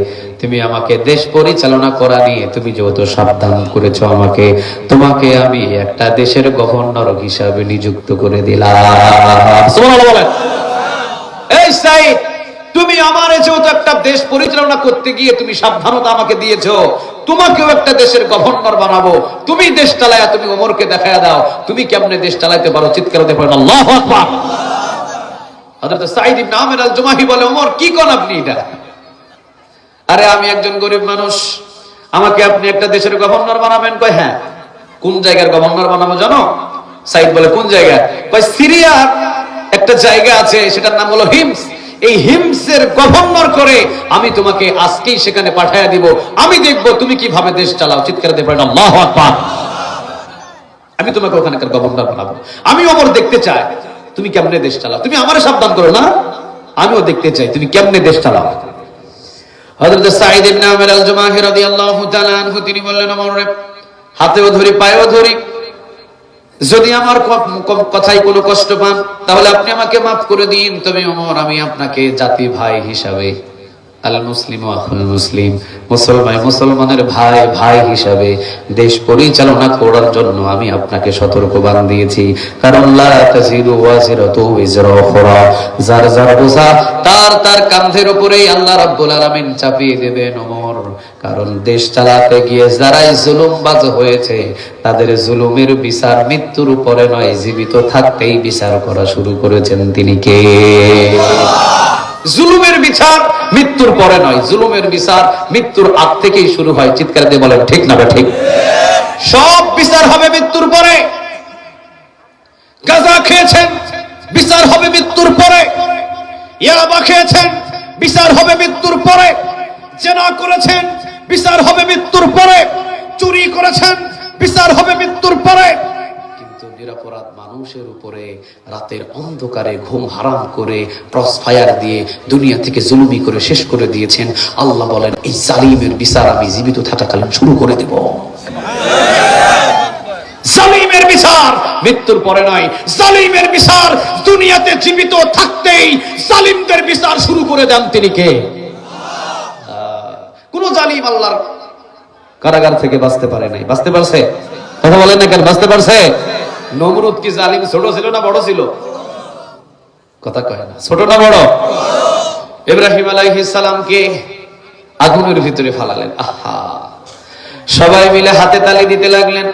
তুমি আমাকে দেশ পরিচালনা করা নিয়ে তুমি যত সাবধান করেছো আমাকে, তোমাকে আমি একটা দেশের গভর্নর হিসাবে নিযুক্ত করে দিলাম। সুবহানাল্লাহ বলেন। এই সাঈদ, তুমি আমারে যেহেতু একটা দেশ পরিচালনা করতে গিয়ে তুমি সাবধানতা আমাকে দিয়েছো, তোমাকেও একটা দেশের গভর্নর বানাবো। তুমি দেশ চালায়া তুমি ওমরকে দেখায়া দাও তুমি কেমনে দেশ চালাইতে পারো। চিৎকার দিতে পারেন আল্লাহু আকবার। হযরত সাঈদ ইবনে আমির আল-জুমাহি বলে, ওমর কি কোন আপনি এটা? আরে আমি একজন গরিব মানুষ, আমাকে আপনি একটা দেশের গভর্নর বানাবেন? কয় হ্যাঁ। কোন জায়গার গভর্নর বানাবো জানো? সাঈদ বলে, কোন জায়গা? কয় সিরিয়ার একটা জায়গা আছে, সেটার নাম হলো হিমস। এই হিমসের গভর্নর করে আমি তোমাকে আজকেই সেখানে পাঠাইয়া দিব। আমি দেখবো তুমি কিভাবে দেশ চালাও। চিৎকার দিয়ে বলেন আল্লাহু আকবার। আমি তোমাকে ওখানকার গভর্নর বানাবো। আমি ওমর দেখতে চাই তুমি কেমনে দেশ চালাও। তুমি আমারে সাবধান করো না, আমিও দেখতে চাই তুমি কেমনে দেশ চালাও। হযরত সাঈদ ইবনে আমির আল-জুমাহি রাদিয়াল্লাহু তাআলা আনহু তিনি বললেন, ওমর রে, হাতেও ধরি, পায়েও ধরি, যদি আমার কথায় কোনো কষ্ট পান তাহলে আপনি আমাকে মাফ করে দিন। তবে ওমর, আমি আপনাকে জাতি ভাই হিসাবে, আল মুসলিম আখুল মুসলিম, মুসলমান মুসলমানের ভাই ভাই হিসাবে দেশ পরিচালনা করার জন্য আমি আপনাকে সতর্কবাণ দিয়েছি। কারণ লা তাজিরু ওয়াজিরাতু ওয়িজরা উখরা, যার যার বোঝা তার তার কাঁধের উপরেই আল্লাহ রাব্বুল আলামিন চাপিয়ে দেবেন। ওমর, কারণ দেশ চালাতে গিয়ে যারাই জুলুমবাজ হয়েছে তাদের জুলুমের বিচার মৃত্যুর উপরে নয়, জীবিত থাকতেই বিচার করা শুরু করেছেন। তিনি কে? জুলুমের বিচার মৃত্যুর পরে নয়, জুলুমের বিচার মৃত্যুর আগ থেকেই শুরু হয়। চিৎকার দিয়ে বলেন ঠিক না ঠিক? সব বিচার হবে মৃত্যুর পরে। গাঁজা খেয়েছেন, বিচার হবে মৃত্যুর পরে। ইয়াবা খেয়েছেন, বিচার হবে মৃত্যুর পরে। জেনা করেছেন, বিচার হবে মৃত্যুর পরে। চুরি করেছেন, বিচার হবে মৃত্যুর পরে। কিন্তু নিরপরাধ মানুষের উপরে রাতের অন্ধকারে ঘুম হারাম করে ক্রস ফায়ার দিয়ে দুনিয়া থেকে জুলুমি করে শেষ করে দিয়েছেন। আল্লাহ বলেন, এই জালিমের বিচার আমি জীবিত থাকাকালীন শুরু করে দেব। জালিমের বিচার মৃত্যুর পরে নয়, জালিমের বিচার দুনিয়াতে জীবিত থাকতেই জালিমদের বিচার শুরু করে দেন। তিনি কে? কোন জালিম আল্লাহর কারাগার থেকে বাঁচতে পারে নাই। বাঁচতে পারছে? কথা বলেন না কেন? বাঁচতে পারছে? নমরুদ কি জালিম ছোট ছিল না বড় ছিল? কথা কয় না, ছোট না বড়? ইব্রাহিম আলাইহিস সালামকে আগুনের ভিতরে ফালালেন। আহা, সবাই মিলে হাতে তালি দিতে লাগলেন।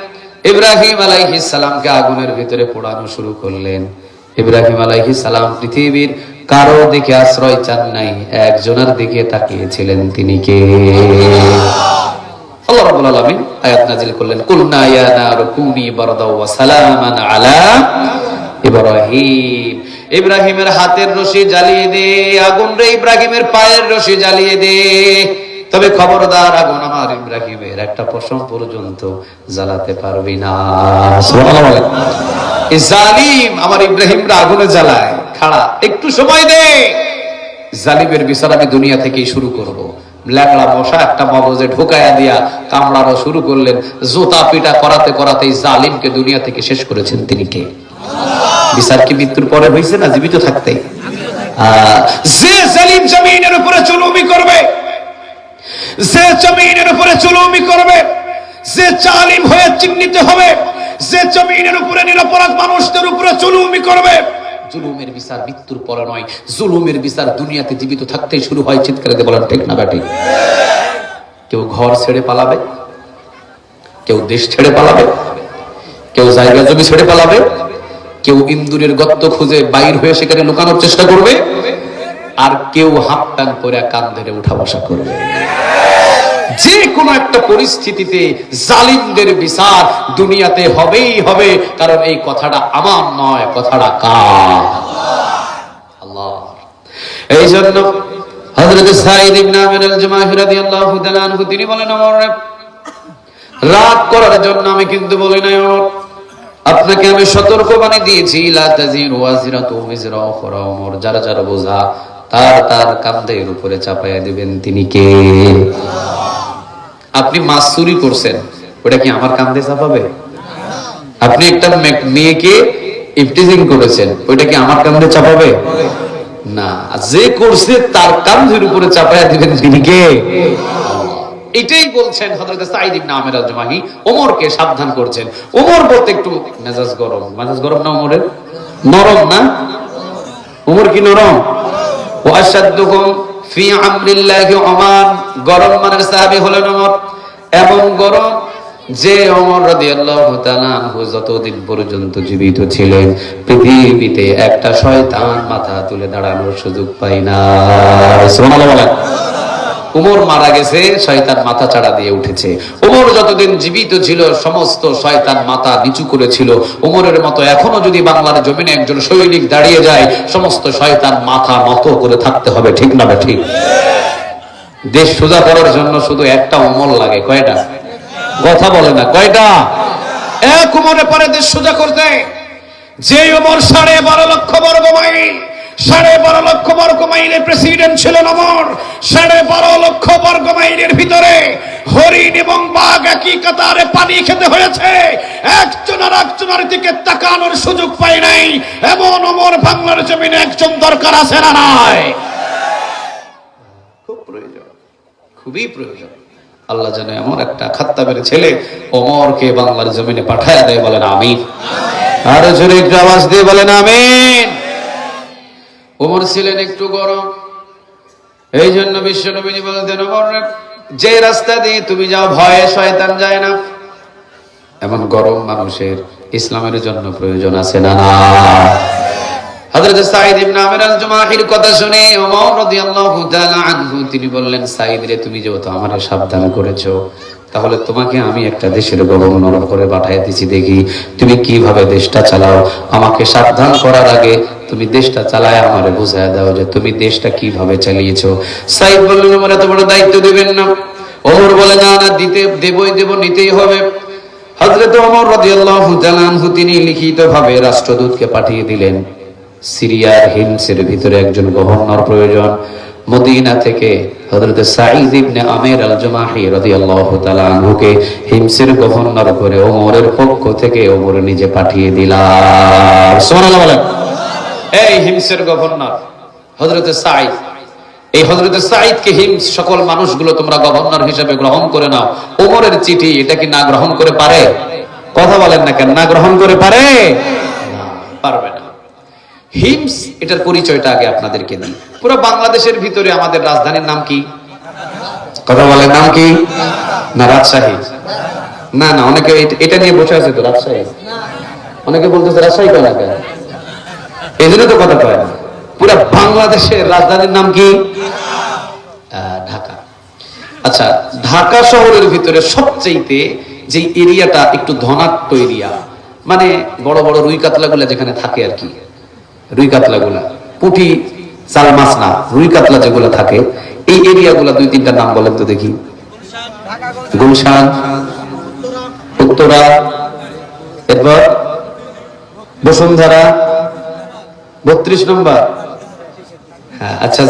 ইব্রাহিম আলাইহিস সালামকে আগুনের ভিতরে পোড়ানো শুরু করলেন। ইব্রাহিম আলাইহিস সালাম পৃথিবীর কারো দিকে আশ্রয় চান নাই, একজনের দিকে তাকিয়েছিলেন। তিনি কে? আল্লাহ রাব্বুল আলামিন আয়াত নাযিল করলেন, কুলনা ইয়া নারু কুনি বারদাও ওয়া সালামান আলা ইব্রাহিম। ইব্রাহিমের হাতের রশি জ্বালিয়ে দে, আগুন রে ইব্রাহিমের পায়ের রশি জ্বালিয়ে দে। তবে খবরদার, আগুন আমার ইব্রাহিমের একটা পশম পর্যন্ত জ্বালাতে পারবি না। সুবহানাল্লাহ। এই জালিম আমার ইব্রাহিমরা আগুনে জ্বালায়, খাড়া, একটু সময় দে, জালিমের বিচার আমি দুনিয়া থেকেই শুরু করব। ল্যাংড়া মশা একটা মগজে ঢোকায়া দিয়া কামড়ানো শুরু করলেন। জোতা পিটা করাতে করাতে জালিমকে দুনিয়া থেকে শেষ করেছেন। তিনি কে? বিচার কি মৃত্যুর পরে হয়েছে না জীবিত থাকতে? যে জালিম জমিনের উপরে জুলুমি করবে, যে জমিনের উপরে জুলুমি করবে, যে জালিম হয়ে চিহ্নিত হবে, যে জমিনের উপরে নিরপরাধ মানুষদের উপরে জুলুমি করবে, জুলুমের বিচার মৃত্যুর পরে নয়, জুলুমের বিচার দুনিয়াতে জীবিত থাকতেই শুরু হয়। চিৎকার দিয়ে বলেন ঠিক না ব্যাটি? কেউ ঘর ছেড়ে পালাবে, কেউ দেশ ছেড়ে পালাবে, কেউ জায়গা জমি ছেড়ে পালাবে, কেউ ইন্দুরের গর্ত খুঁজে বাইর হয়ে সেখানে লুকানোর চেষ্টা করবে, আর কেউ হাফ প্যান্ট পরে কান ধরে উঠা বসা করবে। যে কোনো একটা পরিস্থিতিতে জালিমদের বিচার দুনিয়াতে হবেই হবে, কারণ এই কথাটা আমার নয়, কথাটা কার? আল্লাহ। এই জন্য হযরত সাঈদ ইবনে আমির আল-জুমাহি রাদিয়াল্লাহু তাআলা আনহু তিনি বলেন, ওমর রাগ করার জন্য আমি কিন্তু বলি নাই, ওমর আপনাকে আমি সতর্কবাণী দিয়েছি, লা তাজিরু ওয়াজিরাতু ওয়িজরা উখরা। ওমর যারা যারা বোঝা তার কাঁধের উপরে চাপায়া দিবেন তিনি কে? আপনি মাছ চুরি করছেন, ওটা কি আমার কাঁধে চাপাবে? আপনি একটা মেয়েকে ইফটিজিং করেছেন, ওইটা কি আমার কাঁধে চাপাবে? না, যে করছে তার কাঁধের উপরে চাপায়া দিবেন তিনি কে? এটাই বলছেন হযরত সাঈদ ইবনে আমির আল-জুমাহি, ওমরকে সাবধান করছেন। ওমর বলতে একটু মেজাজ গরম, মেজাজ গরম না ওমরের? নরম না? ওমর কি নরম? ওয়াশাদ্দুকুম ফি আমরিল্লাহি ওমর, গরম মানের সাহাবী হলেন ওমর। এমন গরম যে ওমর রাদিয়াল্লাহু তাআলা আনহু যতদিন পর্যন্ত জীবিত ছিলেন পৃথিবীতে একটা শয়তান মাথা তুলে দাঁড়ানোর সুযোগ পায় না। সুবহানাল্লাহ বলেন। ওমর মারা গেছে, শয়তান মাথা চাড়া দিয়ে উঠেছে। ওমর যতদিন জীবিত ছিল সমস্ত শয়তান মাথা নিচু করেছিল। ওমরের মতো এখনো যদি বাংলার জমিনে একজন সৈনিক দাঁড়িয়ে যায়, সমস্ত শয়তান মাথা নত করে থাকতে হবে, ঠিক না ঠিক? দেশ সোজা করার জন্য শুধু একটা ওমর লাগে। কয়টা? কথা বলে না, কয়টা? এক ওমরে পারে দেশ সোজা করতে। যে ওমর 12.5 লক্ষ বর্গ মাইল, 12.5 লক্ষ বর্গ মাইলের প্রেসিডেন্ট ছিলেন ওমর। 12.5 লক্ষ বর্গ মাইলের ভিতরে হরিণ এবং বাঘ একই কাতারে পানি খেতে হয়েছে, একজন আর একজনের দিকে তাকানোর সুযোগ পায় নাই। এমন ওমর বাংলার জমিনে একজন দরকার আছে না নাই? খুব প্রয়োজন, খুবই প্রয়োজন। আল্লাহ জানে এমন একটা খাত্তাবের ছেলে ওমরকে বাংলার জমিনে পাঠায় দেয়। বলেন আমিন। আর জোরে একটু আওয়াজ দিয়ে বলেন আমিন। ওমর ছিলেন একটু গরম, এই জন্য বিশ্বনবী বলতেন, ওমর যে রাস্তা দিয়ে তুমি যাও ভয়ে শয়তান যায় না। এমন গরম মানুষের ইসলামের জন্য প্রয়োজন আছে না? হযরত সাঈদ ইবনে আমির আল-জুমাহির কথা শুনে ওমর রাদিয়াল্লাহু তাআলা আনহু তিনি বললেন, সাঈদ রে তুমি যেহেতু আমারে সাবধান করেছো, তাহলে তোমাকে আমি একটা দেশের গভর্নর করে পাঠিয়ে দিছি, দেখি তুমি কিভাবে দেশটা চালাও। আমাকে সাবধান করার আগে তুমি দেশটা চালায় আমারে বুঝায় দাও যে তুমি দেশটা কিভাবে চালিয়েছো। সাঈদ বললেন, ওমর এত বড় দায়িত্ব দিবেন না। ওমর বলে, না না, দেব, নিতেই হবে। হযরত ওমর রাদিয়াল্লাহু তাআলা আনহু তিনি লিখিতভাবে রাষ্ট্রদূতকে পাঠিয়ে দিলেন, সিরিয়ার হিমসের ভিতরে একজন গভর্নর প্রয়োজন। মদিনা থেকে হযরত সাঈদ ইবনে আমির আল-জুমাহি রাদিয়াল্লাহু তাআলা আনহুকে হিমসের গভর্নর করে ওমরের পক্ষ থেকে ওমর নিজে পাঠিয়ে দিলেন। সুবহানাল্লাহ বলেন। এই হিমসের গভর্নর হযরত সাঈদ, এই হযরত সাঈদকে হিমস সকল মানুষগুলো তোমরা গভর্নর হিসেবে গ্রহণ করে নাও। ওমরের চিঠি এটা কি না গ্রহণ করে পারে? কথা বলেন না কেন? না গ্রহণ করে পারে? না, পারবে না। হিমস এটার পরিচয়টা আগে আপনাদেরকে দিই। পুরো বাংলাদেশের ভিতরে আমাদের রাজধানীর নাম কি? কথা বলেন, নাম কি? না রাজশাহী? না না, অনেকে এটা নিয়ে বসে আছে তো, রাজশাহী। অনেকে বলতেছে রাজশাহী কেন? এই জন্য তো কথা কয় না। পুরো বাংলাদেশের রাজধানীর নাম কি? ঢাকা। আচ্ছা, ঢাকা শহরের ভিতরে সবচেয়ে যে এরিয়াটা একটু ধনাঢ্য এরিয়া, মানে বড় বড় রুই কাতলা গুলা যেখানে থাকে আর কি, রুই কাতলা গুলা, পুঁটি চাল মাছ না, রুই কাতলা যেগুলো থাকে, এই এরিয়া গুলা 2-3টা নাম বলেন তো দেখি। গুলশান, উত্তরা, এরপর বসুন্ধরা, 32 নম্বর। হ্যাঁ, আচ্ছা,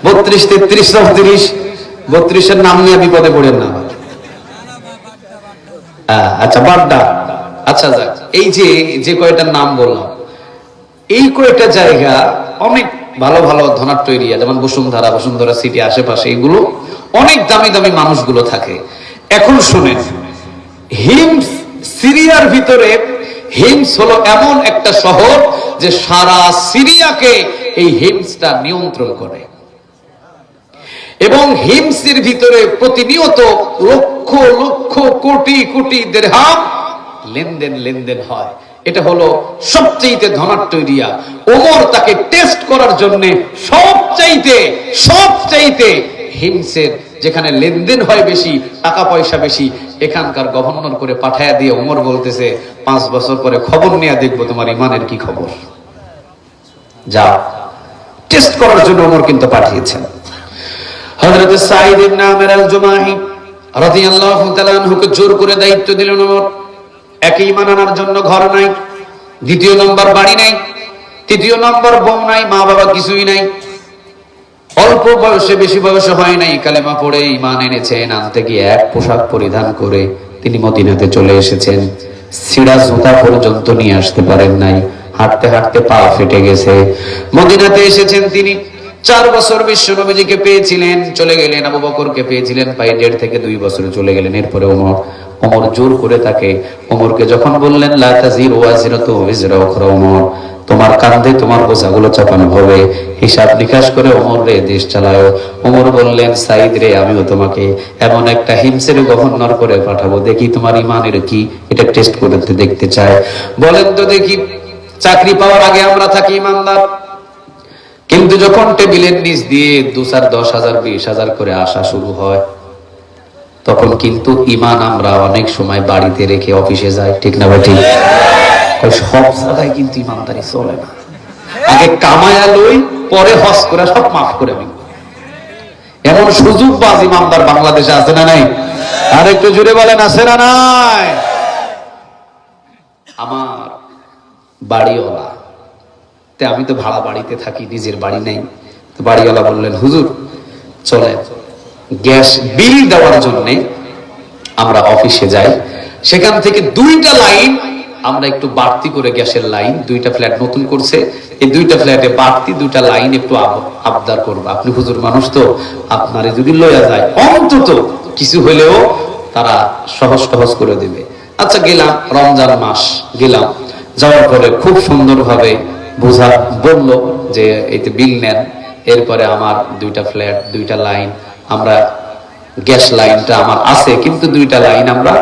32, 33, 34, 32-এর নাম নিয়ে বিপদে পড়েন না। আচ্ছা, বাড্ডা। আচ্ছা, এই যে কয়টার নাম বললাম, এই কয়টা জায়গা অনেক ভালো ভালো ধনাঢ্য এরিয়া, যেমন বসুন্ধরা সিটি আশেপাশে, এগুলো অনেক দামি দামি মানুষগুলো থাকে। এখন শুনেন, হিমস সিরিয়ার ভিতরে হিমস হলো এমন একটা শহর যে সারা সিরিয়াকে এই হিমসটা নিয়ন্ত্রণ করে এবং হিমসের ভিতরে প্রতিনিয়ত লক্ষ লক্ষ কোটি কোটি দিরহাম লেনদেন হয়। এটা হলো সবচেয়ে ধনাঢ্য এরিয়া। ওমর তাকে টেস্ট করার জন্য সবচাইতে হিমসের যেখানে লেনদেন হয় বেশি, টাকা পয়সা বেশি, এখানকার গভর্নর করে পাঠায়া দিয়ে ওমর বলতেছে 5 বছর পরে খবর নিয়ে দেখবো তোমার ইমানের কি খবর। যাও, টেস্ট করার জন্য ওমর কিন্তু পাঠিয়েছেন। হযরত সাঈদ ইবনে আমির আল-জুমাহি রাদিয়াল্লাহু তাআলা আনহুকে জোর করে দায়িত্ব দিলেন ওমর। একই ঈমান আনার জন্য ঘর নাই, দ্বিতীয় নম্বর বাড়ি নাই, তৃতীয় নম্বর বউ নাই, মা বাবা কিছুই নাই, অল্প বয়সে, বেশি বয়সে হয় নাই, কালেমা পড়ে ঈমান এনেছেন। আনতে গিয়ে এক পোশাক পরিধান করে তিনি মদিনাতে চলে এসেছেন। ছিঁড়া জুতা পর্যন্ত নিয়ে আসতে পারেন নাই, হাঁটতে হাঁটতে পা ফেটে গেছে। মদিনাতে এসেছেন তিনি। 4 বছর বিশ্ব নবীজিকে পেয়েছিলেন, চলে গেলেন। আবু বকরকে পেয়েছিলেন, প্রায় 1.5 থেকে 2 বছরে চলে গেলেন। এরপরে ওমর জোর করে তাকে, ওমরকে যখন বললেন লা তাজিরু ওয়াজিরাতু ওয়িজরা উখরা, ওমর তোমার কাঁধে তোমার বোঝাগুলো চাপানো হবে, হিসাব নিকাশ করে ওমর রে দেশ চালাও। ওমর বললেন সাঈদ রে, আমিও তোমাকে এমন একটা হিমসের গভর্নর করে পাঠাবো, দেখি তোমার ইমানের কি, এটা টেস্ট করতে দেখতে চাই। বলেন তো দেখি, চাকরি পাওয়ার আগে আমরা থাকি ইমানদার, কিন্তু যখন টেবিলের নিচ দিয়ে 2-4, 10,000, 20,000 করে আসা শুরু হয়, তখন কিন্তু ঈমান আমরা অনেক সময় বাড়িতে রেখে অফিসে যাই, ঠিক না ভাই? ঠিক। সব জায়গায় কিন্তু ঈমানদারি চলে না। আগে কামায়া লই, পরে হজ করে সব মাফ করে আমি, এমন সুযোগবাজ ঈমানদার বাংলাদেশে আছে না নাই? আর একটু জুড়ে বলেন, আছে না নাই? আমার বাড়িওয়ালা, আমি তো ভাড়া বাড়িতে থাকি, নিজের বাড়ি নেই। তো বাড়িওয়ালা বললেন, হুজুর চলেন গ্যাস বিল দেওয়ার জন্য আমরা অফিসে যাই, সেখান থেকে 2টা লাইন আমরা একটু বাড়তি করে, গ্যাসের লাইন 2টা ফ্ল্যাট নতুন করছে, এই 2টা ফ্ল্যাটে বাড়তি 2টা লাইন একটু আবদার করবো। আপনি হুজুর মানুষ তো, আপনারে যদি লইয়া যায় অন্তত কিছু হলেও তারা সহজ করে দেবে। আচ্ছা গেলাম, রমজান মাস গেলাম, যাওয়ার পরে খুব সুন্দরভাবে বোঝা বলল যে এইতে বিল নেন। এরপরে আমার 2টা ফ্ল্যাট, 2টা লাইন, আমরা গ্যাস লাইনটা আমার আছে, কিন্তু 2টা লাইন আমরা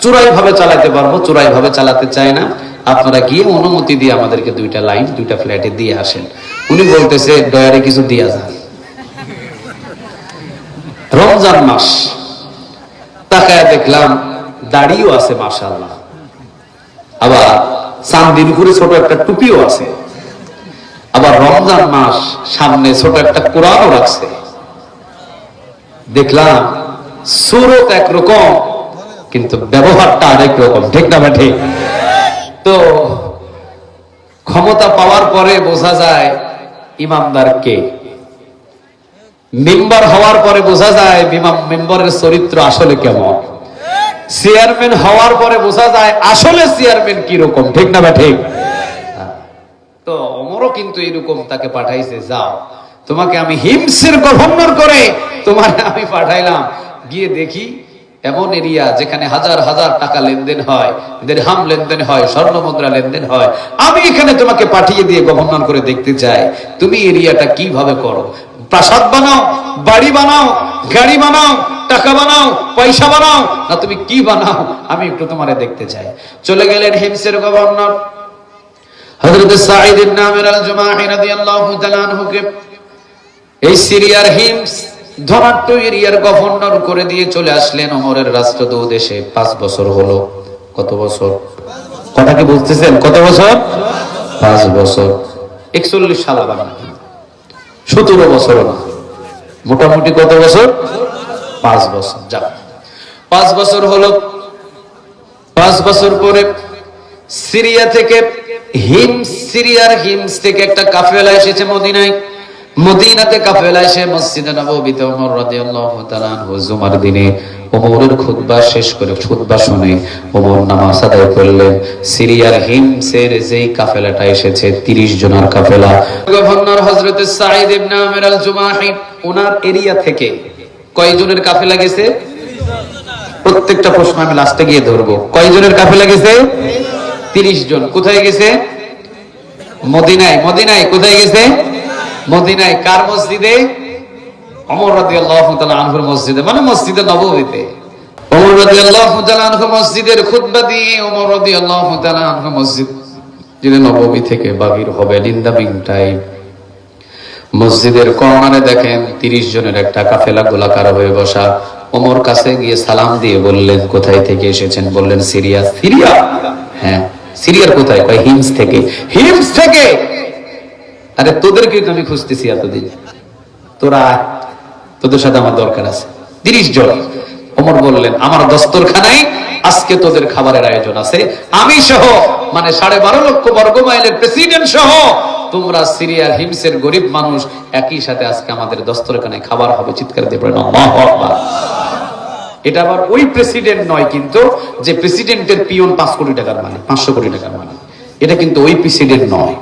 চোরাই ভাবে চালাতে পারবো, চোরাই ভাবে চালাতে চাই না, আপনারা গিয়ে অনুমতি দিয়ে আমাদেরকে 2টা লাইন 2টা ফ্ল্যাটে দিয়ে আসেন। উনি বলতেছে ডয়ারে কিছু দিয়া যান। রমজান মাস, তাকায় দেখলাম দাড়িও আছে মাশাআল্লাহ, আবার চান্দির উপরে ছোট একটা টুপিও আছে, আবার রমজান মাস সামনে ছোট একটা কোরআনও রাখছে। দেখলাম সুরত একরকম, কিন্তু ব্যবহারটা আরেক রকম, ঠিক না ভাই? ঠিক। তো ক্ষমতা পাওয়ার পরে বোঝা যায় ইমানদার কে, মেম্বার হওয়ার পরে বোঝা যায় মেম্বারের চরিত্র আসলে কেমন, চেয়ারম্যান হওয়ার পরে বোঝা যায় আসলে চেয়ারম্যান কি রকম, ঠিক না ভাই? ঠিক। তো ওমরও কিন্তু এরকম তাকে পাঠাইছে, যাও তোমাকে আমি হিমসের গভর্নর করে তোমাকে আমি পাঠাইলাম, গিয়ে দেখি এমন এরিয়া যেখানে হাজার হাজার টাকা লেনদেন হয়, দিরহাম লেনদেন হয়, স্বর্ণ মুদ্রা লেনদেন হয়, আমি এখানে তোমাকে পাঠিয়ে দিয়ে গভর্নর করে দেখতে চাই তুমি এরিয়াটা কিভাবে করো। প্রাসাদ বানাও, বাড়ি বানাও, গাড়ি বানাও, টাকা বানাও, পয়সা বানাও, না তুমি কি বানাও, আমি একটু তোমারে দেখতে চাই। চলে গেলেন হিমসের গভর্নর হযরত সাঈদ ইবনে আমির আল-জুমাহি রাদিয়াল্লাহু তাআলা আনহুকে এই সিরিয়ার হিমস ধনাঢ্য এরিয়ার গভর্নর করে দিয়ে চলে আসলেন ওমরের রাষ্ট্রদূত এসে। 5 বছর হলো। কত বছর? কথা কি বুঝতেছেন? কত বছর? 5 বছর। 41 সাল আবার নাকি 17 বছর না, মোটামুটি কত বছর? 5 বছর। যা 5 বছর হলো। 5 বছর পরে সিরিয়া থেকে সিরিয়ার হিমস থেকে একটা কাফেলা এসেছে মদিনায়। মদিনাতে কাফেলা এসে মসজিদে নববীতে ওমর রাদিয়াল্লাহু তাআলা আনহু জুমার দিনে ওমরের খুতবা শেষ করে, খুতবা শুনে ওমর নামাজ আদায় করলেন। সিরিয়ার হিমসের যেই কাফেলাটা এসেছে 30 জনের কাফেলা, গভর্নর হযরত সাঈদ ইবনে আমির আল-জুমাহি ওনার এরিয়া থেকে কয়জনের কাফেলা গেছে? প্রত্যেকটা প্রশ্ন আমি লাস্টে গিয়ে ধরবো। কয়জনের কাফেলা গেছে? 30 জন। কোথায় গেছে? মদিনায়। মদিনায় কোথায় গেছে? মদিনায়। কার মসজিদে? ওমর রাদিয়াল্লাহু তাআলা আনহুর মসজিদে, মানে মসজিদে নববীতে। ওমর রাদিয়াল্লাহু তাআলা আনহু মসজিদের খুতবা দিয়ে ওমর রাদিয়াল্লাহু তাআলা আনহু মসজিদে নববী থেকে বাহির হবে। ইন দা মিন টাইম মসজিদের কর্নারে দেখেন 30 জনের একটা কাফেলা গোলাকার হয়ে বসা। ওমর কাছে গিয়ে সালাম দিয়ে বললেন, কোথায় থেকে এসেছেন? বললেন, সিরিয়া। সিরিয়া? হ্যাঁ। সিরিয়ার কোথায়? কয় হিমস থেকে। হিমস থেকে? আরে তোদেরকে তো আমি খুঁজতেছি এতদিন, তোরা তোদের সাথে আমার দরকার আছে। 30 জন। ওমর বললেন, আমার দস্তরখানায় আজকে তোদের খাবারের আয়োজন আছে, আমি সহ, মানে 12.5 লক্ষ বর্গ মাইলের প্রেসিডেন্ট সহ তোমরা সিরিয়ার হিমসের গরিব মানুষ একই সাথে আজকে আমাদের দস্তরখানায় খাবার হবে। চিৎকার দিয়ে পড়েন আল্লাহু আকবার। এটা আবার ওই প্রেসিডেন্ট নয় কিন্তু যে প্রেসিডেন্টের পিয়ন 5 কোটি টাকার মালিক, 500 কোটি টাকার মালিক। এটা কিন্তু ওই প্রেসিডেন্ট নয়।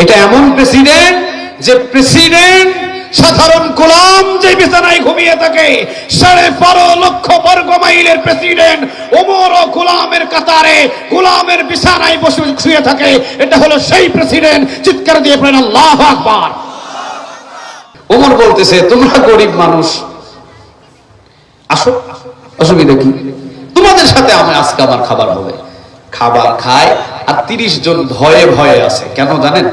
এটা এমন প্রেসিডেন্ট যে প্রেসিডেন্ট সাধারণ গোলাম যে বিছানায় ঘুমিয়ে থাকে, 12.5 লক্ষ বর্গ মাইলের প্রেসিডেন্ট ওমর ও গোলামের কাতারে গোলামের বিছানায় বসে শুয়ে থাকে। এটা হলো সেই প্রেসিডেন্ট। চিৎকার দিয়ে পড়েন আল্লাহু আকবার। ওমর বলতেছে, তোমরা গরিব মানুষ, আসো, অসুবিধা কি? তোমাদের সাথে আজকে আমার খাবার হবে। খাবার খায় আর 30 জন ভয়ে ভয়ে আছে। কেন জানেন?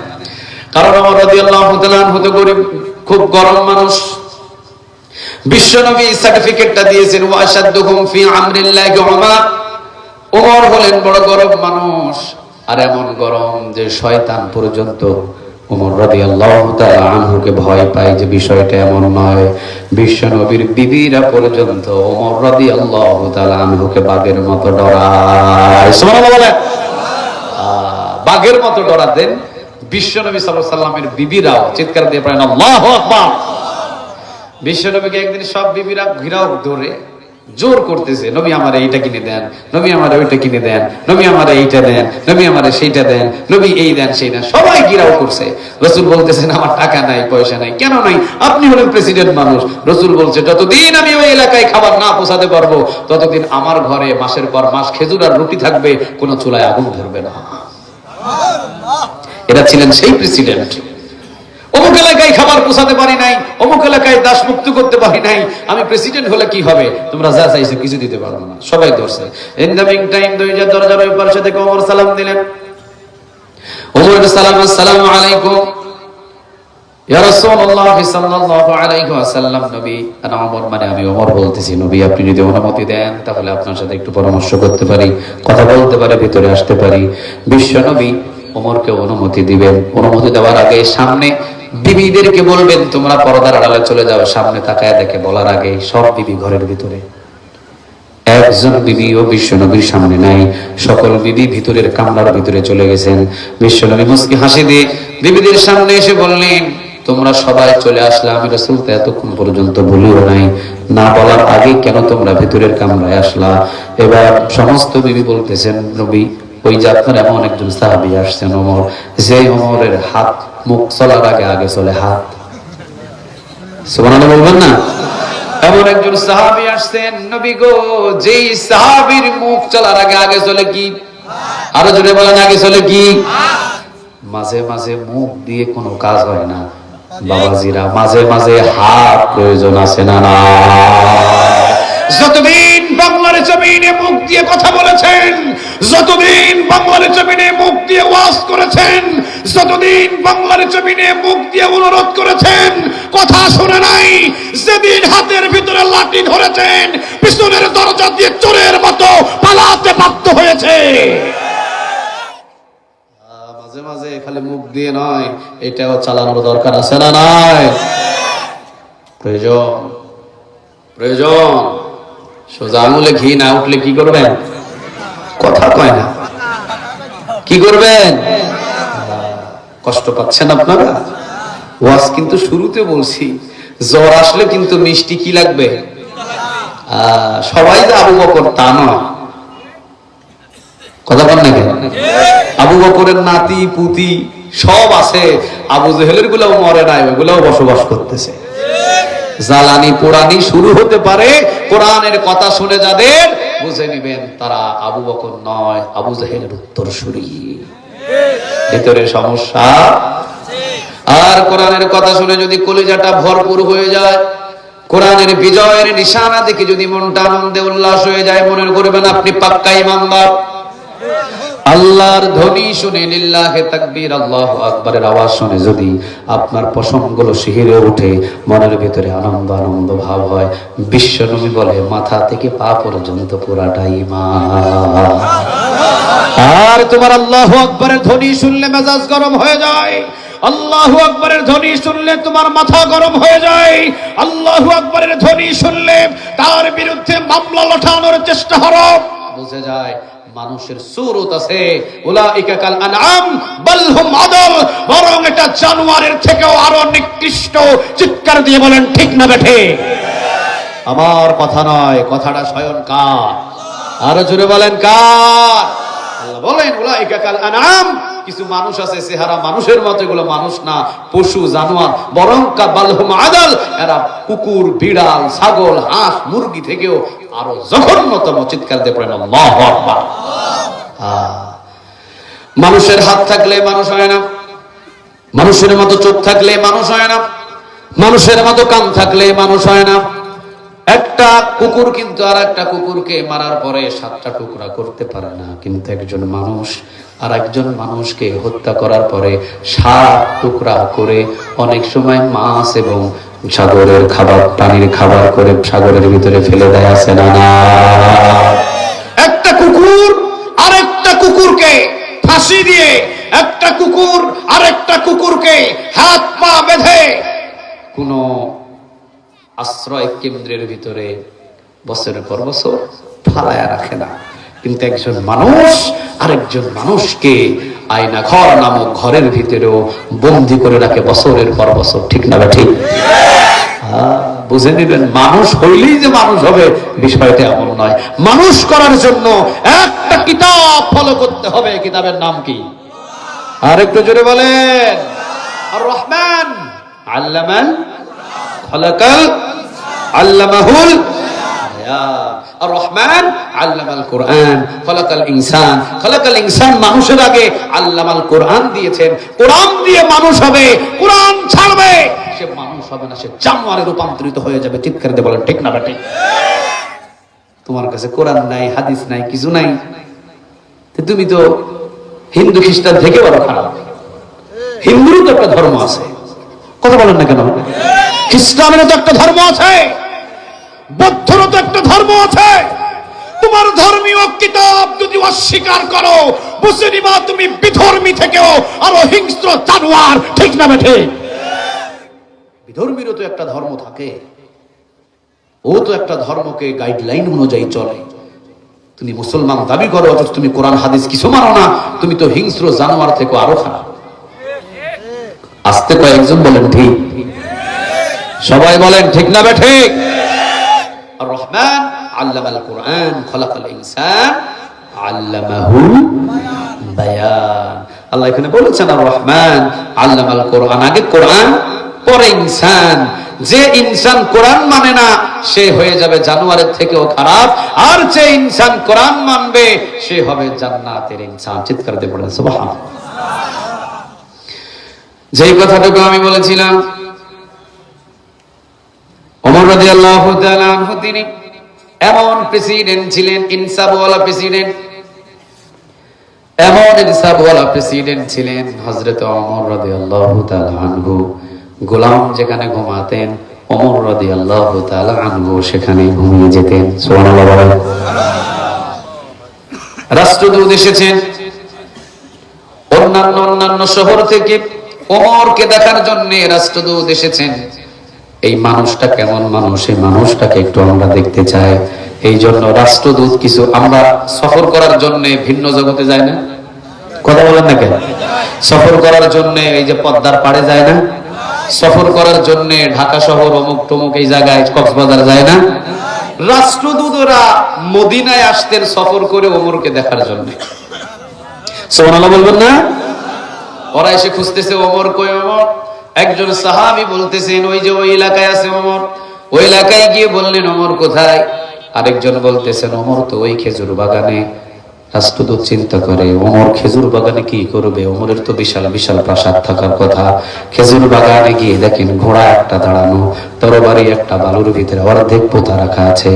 কারণ ওমর রাদিয়াল্লাহু তাআলা আনহু তো গরিব, খুব গরম মানুষ। বিশ্বনবী সার্টিফিকেটটা দিয়েছেন, ওয়াশাদুহুম ফি আমরিল্লাহি উমার। ওমর হলেন বড় গরম মানুষ, আর এমন গরম যে শয়তান পর্যন্ত ওমর রাদিয়াল্লাহু তাআলা আনহুকে ভয় পায়। যে বিষয়টা এমন নয়, বিশ্বনবীর বিবিরা পর্যন্ত ওমর রাদিয়াল্লাহু তাআলা আনহুকে বাঘের মতো ডরায়। সুবহানাল্লাহ বলেন। বাঘের মতো ডরাতেন বিশ্বনবী সাল্লাল্লাহু আলাইহি ওয়াসাল্লামের বিবিরাও। চিৎকার দিয়ে পড়েন আল্লাহু আকবার। বিশ্বনবীকে একদিন সব বিবিরা ঘিরাও ধরে জোর করতেছে, নবী আমারে এইটা কিনে দেন, নবী আমারে ওইটা কিনে দেন, নবী আমারে এইটা দেন, নবী আমারে সেইটা দেন, নবী এই দেন সেই দেন। সবাই ঘিরাও করছে। রাসূল বলতেছেন, আমার টাকা নাই, পয়সা নাই। কেন নাই? আপনি হলেন প্রেসিডেন্ট মানুষ। রাসূল বলছে, যতদিন আমি ওই এলাকায় খাবার না পৌঁছাতে পারবো ততদিন আমার ঘরে মাসের পর মাস খেজুর আর রুটি থাকবে, কোনো চুলায় আগুন ধরবে না। এরা ছিলেন সেই প্রেসিডেন্ট। অমুক এলাকায় খাবার পৌঁছাতে পারি নাই, অমুক এলাকায় দাস মুক্ত করতে পারি নাই, আমি প্রেসিডেন্ট হলে কি হবে? তোমরা যা চাইছো কিছু দিতে পারবো না। সবাই ধরছে। ইন দ্য মিন টাইম দরজার ওই পাশে থেকে ওমর সালাম দিলেন। ওমর সালাম, আসসালামু আলাইকুম ইয়া রাসূলুল্লাহ সাল্লাল্লাহু আলাইহি ওয়াসাল্লাম। নবী, আনা ওমর, মানে আমি ওমর বলতেছি। নবী, আপনি যদি অনুমতি দেন তাহলে আপনার সাথে একটু পরামর্শ করতে পারি, কথা বলতে পারি, ভিতরে আসতে পারি। বিশ্ব নবী ওমরকে অনুমতি দিবেন। অনুমতি দেওয়ার আগে সামনে বিবিদেরকে বলবেন, তোমরা পর্দার আড়ালে চলে যাও। সামনে তাকায় দেখে বলার আগে সব বিবি ঘরের ভিতরে। একজন বিবিও বিশ্বনবীর সামনে নাই। সকল বিবি ভিতরের কামরার ভিতরে চলে গেছেন। বিশ্বনবী মুস্কি হাসি দিয়ে বিবিদের সামনে এসে বললেন, তোমরা সবাই চলে আসলে, আমি রাসূল তো এতক্ষণ পর্যন্ত বলিও নাই, না বলার আগে কেন তোমরা ভিতরের কামরায় আসলা? এবার সমস্ত বিবি বলতেছেন, নবী, ওই যে আপনার এমন একজন সাহাবী আসছেন ওমর, যে ওমরের হাত মুখ চলার আগে আগে চলে হাত। সুবহানাল্লাহ বলবেন না? এমন একজন সাহাবী আসছেন নবী গো, যেই সাহাবীর মুখ চলার আগে আগে চলে কি? আরো জোরে বলেন, আগে চলে কি? মাঝে মাঝে মুখ দিয়ে কোনো কাজ হয় না বাবাজিরা, মাঝে মাঝে হাত প্রয়োজন আছে না? না। যতদিন বাংলার জমিনে মুখ দিয়ে কথা বলেছেন, যতদিন বাংলার জমিনে মুখ দিয়ে ওয়াজ করেছেন, যতদিন বাংলার জমিনে মুখ দিয়ে অনুরোধ করেছেন, কথা শুনে নাই। যেদিন হাতের ভিতরে লাঠি ধরেছেন, পিছনের দরজা দিয়ে চোরের মতো পালাতে বাধ্য হয়েছে। মাঝে মাঝে খালি মুখ দিয়ে নয়, এটাও চালানোর দরকার আছে না? নাই? প্রয়োজন, প্রয়োজন। সোজা আঙুলে ঘি না উঠলে কি করবেন? কথা কয় না, কি করবেন? কষ্ট পাচ্ছেন আপনারা? ওয়াজ কিন্তু শুরুতে বলছি, জ্বর আসলে কিন্তু মিষ্টি কি লাগবে? সবাই যে আবু বকর তা নয়। কথা বল না কেন? আবু বকরের নাতি পুতি সব আছে, আবু জেহেলের গুলাও মরে নাই, ওগুলাও বসবাস করতেছে। জ্বালানি পোড়ানি শুরু হতে পারে, কোরআনের কথা শুনে যাদের, বুঝে নিবেন তারা আবু বকর নয়, আবু জেহেলের উত্তরসূরি। ভিতরে সমস্যা। আর কোরআনের কথা শুনে যদি কলিজাটা ভরপুর হয়ে যায়, কোরআনের বিজয়ের নিশানা দেখে যদি মনটা আনন্দে উল্লাস হয়ে যায়, মনে করবেন আপনি পাক্কা ইমানদার। আল্লাহর ধ্বনি শুনে, লিল্লাহে তাকবীর, আল্লাহু আকবারের আওয়াজ শুনে যদি আপনার পশমগুলো শিহরে ওঠে, মনের ভিতরে আনন্দ আনন্দ ভাব হয়, বিশ্বনবী বলে মাথা থেকে পা পর্যন্ত পুরাটাই ঈমান। আর তোমার আল্লাহু আকবারের ধ্বনি শুনলে মেজাজ গরম হয়ে যায়, আল্লাহু আকবারের ধ্বনি শুনলে তোমার মাথা গরম হয়ে যায়, আল্লাহু আকবারের ধ্বনি শুনলে তার বিরুদ্ধে মামলা লঠানোর চেষ্টা হলো। বুঝে যায় মানুষের সুরত আছে, উলাইকা কাল আনআম বাল হুম আদল, বরং এটা জানোয়ারের থেকেও আরো নিকৃষ্ট। চিৎকার দিয়ে বলেন ঠিক না বেঠে? আমার কথা নয়, কথাটা স্বয়ং কার? আরো জোরে বলেন কার? আল্লাহ বলেন উলাইকা কাল আনআম, কিছু মানুষ আছে চেহারা মানুষের মতো, এগুলো মানুষ না, পশু জানোয়ার, বরং বাল হুম আদল, এরা কুকুর, বিড়াল, ছাগল, হাঁস, মুরগি থেকেও আরো জঘন্যতম। চিৎকার দিয়ে পড়েন আল্লাহু আকবার। মানুষের হাত থাকলে মানুষ হয় না, মানুষের মতো চোখ থাকলে মানুষ হয় না, মানুষের মতো কান থাকলে মানুষ হয় না। একটা কুকুর কিন্তু আর একটা কুকুরকে মারার পরে 7টা টুকরা করতে পারে না, কিন্তু একজন মানুষ আর একজন মানুষকে হত্যা করার পরে 7 টুকরা করে অনেক সময় মাছ এবং সাগরের খাবার, পানির খাবার করে সাগরের ভিতরে ফেলে দেয়, আছে না? একটা কুকুর আরেকটা কুকুরকে ফাঁসি দিয়ে, একটা কুকুর আরেকটা কুকুরকে হাত পা বেঁধে কোন আশ্রয় কেন্দ্রের ভিতরে বছরের পর বছর ফালায়া রাখে না, কিন্তু একজন মানুষ আরেকজন মানুষকে আয়না ঘর নামক ঘরের ভিতরেও বন্দী করে রাখে বছরের পর বছর। ঠিক না বা ঠিক? বুঝে নিবেন, মানুষ হইলেই যে মানুষ হবে বিষয়টা এমন নয়। মানুষ করার জন্য একটা কিতাব ফলো করতে হবে। কিতাবের নাম কি? আর একটু জোরে বলেন। আর রহমান আল্লামান খালাকাল আল্লামাহুল বায়ান। আর রহমান আল্লামাল কোরআন খালাকাল ইনসান। খালাকাল ইনসান মানুষের আগে আল্লামাল কোরআন দিয়েছেন। কোরআন দিয়ে মানুষ হবে, কোরআন ছাড়বে সে মানুষ হবে না, সে জানোয়ারে রূপান্তরিত হয়ে যাবে। চিৎকার দিয়ে বলেন ঠিক না বেটে? তোমার কাছে কোরআন নাই, হাদিস নাই, কিছু নাই, তুমি তো হিন্দু খ্রিস্টান থেকে বড় খারাপ। হিন্দুরও তো একটা ধর্ম আছে, কথা বলেন না কেন? খ্রিস্টানেরও তো একটা ধর্ম আছে, বৌদ্ধেরও তো একটা ধর্ম আছে। তোমার ধর্মীয় কিতাব যদি অস্বীকার করো, বুঝে নিবা তুমি বিধর্মী থেকেও আরো হিংস্র জানোয়ার। ঠিক না বেঠে? বিধর্মীরও তো একটা ধর্ম থাকে, ও তো একটা ধর্মকে গাইডলাইন অনুযায়ী চলে। তুমি মুসলমান দাবি করো অথচ তুমি কোরআন হাদিস কিছু মানো না, তুমি তো হিংস্র জানোয়ার থেকে আরো খারাপ। আস্তে কয়েকজন বলেন ঠিক, সবাই বলেন ঠিক না বেঠিক? আর রহমান আল্লামাল কোরআন খালাকাল ইনসান আল্লামাহুল বায়ান। আল্লাহ এখানে বলেছেন আর রহমান আল্লামাল কোরআন, আগে কোরআন পরে ইনসান। যে ইনসান কোরআন মানে না সে হয়ে যাবে জানোয়ারের থেকেও খারাপ, আর যে ইনসান কোরআন মানবে সে হবে জান্নাতের ইনসান। চিৎকার দিয়ে পড়েন সুবহানাল্লাহ। যেই কথাটুকু আমি বলেছিলাম, ওমর রাদিয়াল্লাহু তাআলা আনহু তিনি এমন প্রেসিডেন্ট ছিলেন, ইনসাফওয়ালা প্রেসিডেন্ট, এমন ইনসাফওয়ালা প্রেসিডেন্ট ছিলেন। হযরত ওমর রাদিয়াল্লাহু তাআলা আনহু গোলাম যেখানে ঘুমাতেন, ওমর রাদিয়াল্লাহু তাআলা আনহু সেখানে ঘুমিয়ে যেতেন। সুবহানাল্লাহ বলেন। রাষ্ট্রদূত এসেছেন অন্যান্য শহর থেকে ওমরকে দেখার জন্য। রাষ্ট্রদূত এসেছেন, এই মানুষটা কেমন মানুষ, এই মানুষটাকে একটু আমরা দেখতে চাই। এই জন্য রাষ্ট্রদূত কিছু, আমরা সফর করার জন্য ভিন্ন জগতে যায় না, কথা বলেন না কেন? সফর করার জন্য এই যে পদ্মার পাড়ে যায় না, সফর করার জন্য ঢাকা শহর অমুক টমুক এই জায়গায় কক্সবাজার যায় না। রাষ্ট্রদূতরা মদিনায় আসতেন সফর করে ওমরকে দেখার জন্য। সুবহানাল্লাহ বলবেন না? ওরা এসে খুঁজতেছে ওমর কই ওমর। একজন সাহাবী বলতেছেন ওই যে ওই এলাকায় আছে ওমর। ওই এলাকায় গিয়ে বললেন ওমর কোথায়? আরেকজন বলতেছেন ওমর তো ওই খেজুর বাগানে। রাষ্ট্রদূত চিন্তা করে ওমর খেজুর বাগানে কি করবে, ওমরের তো বিশাল বিশাল প্রাসাদ থাকার কথা। খেজুর বাগানে গিয়ে দেখেন ঘোড়া একটা দাঁড়ানো, তরবারি একটা বালুর ভিতরে অর্ধেক পোতা রাখা আছে,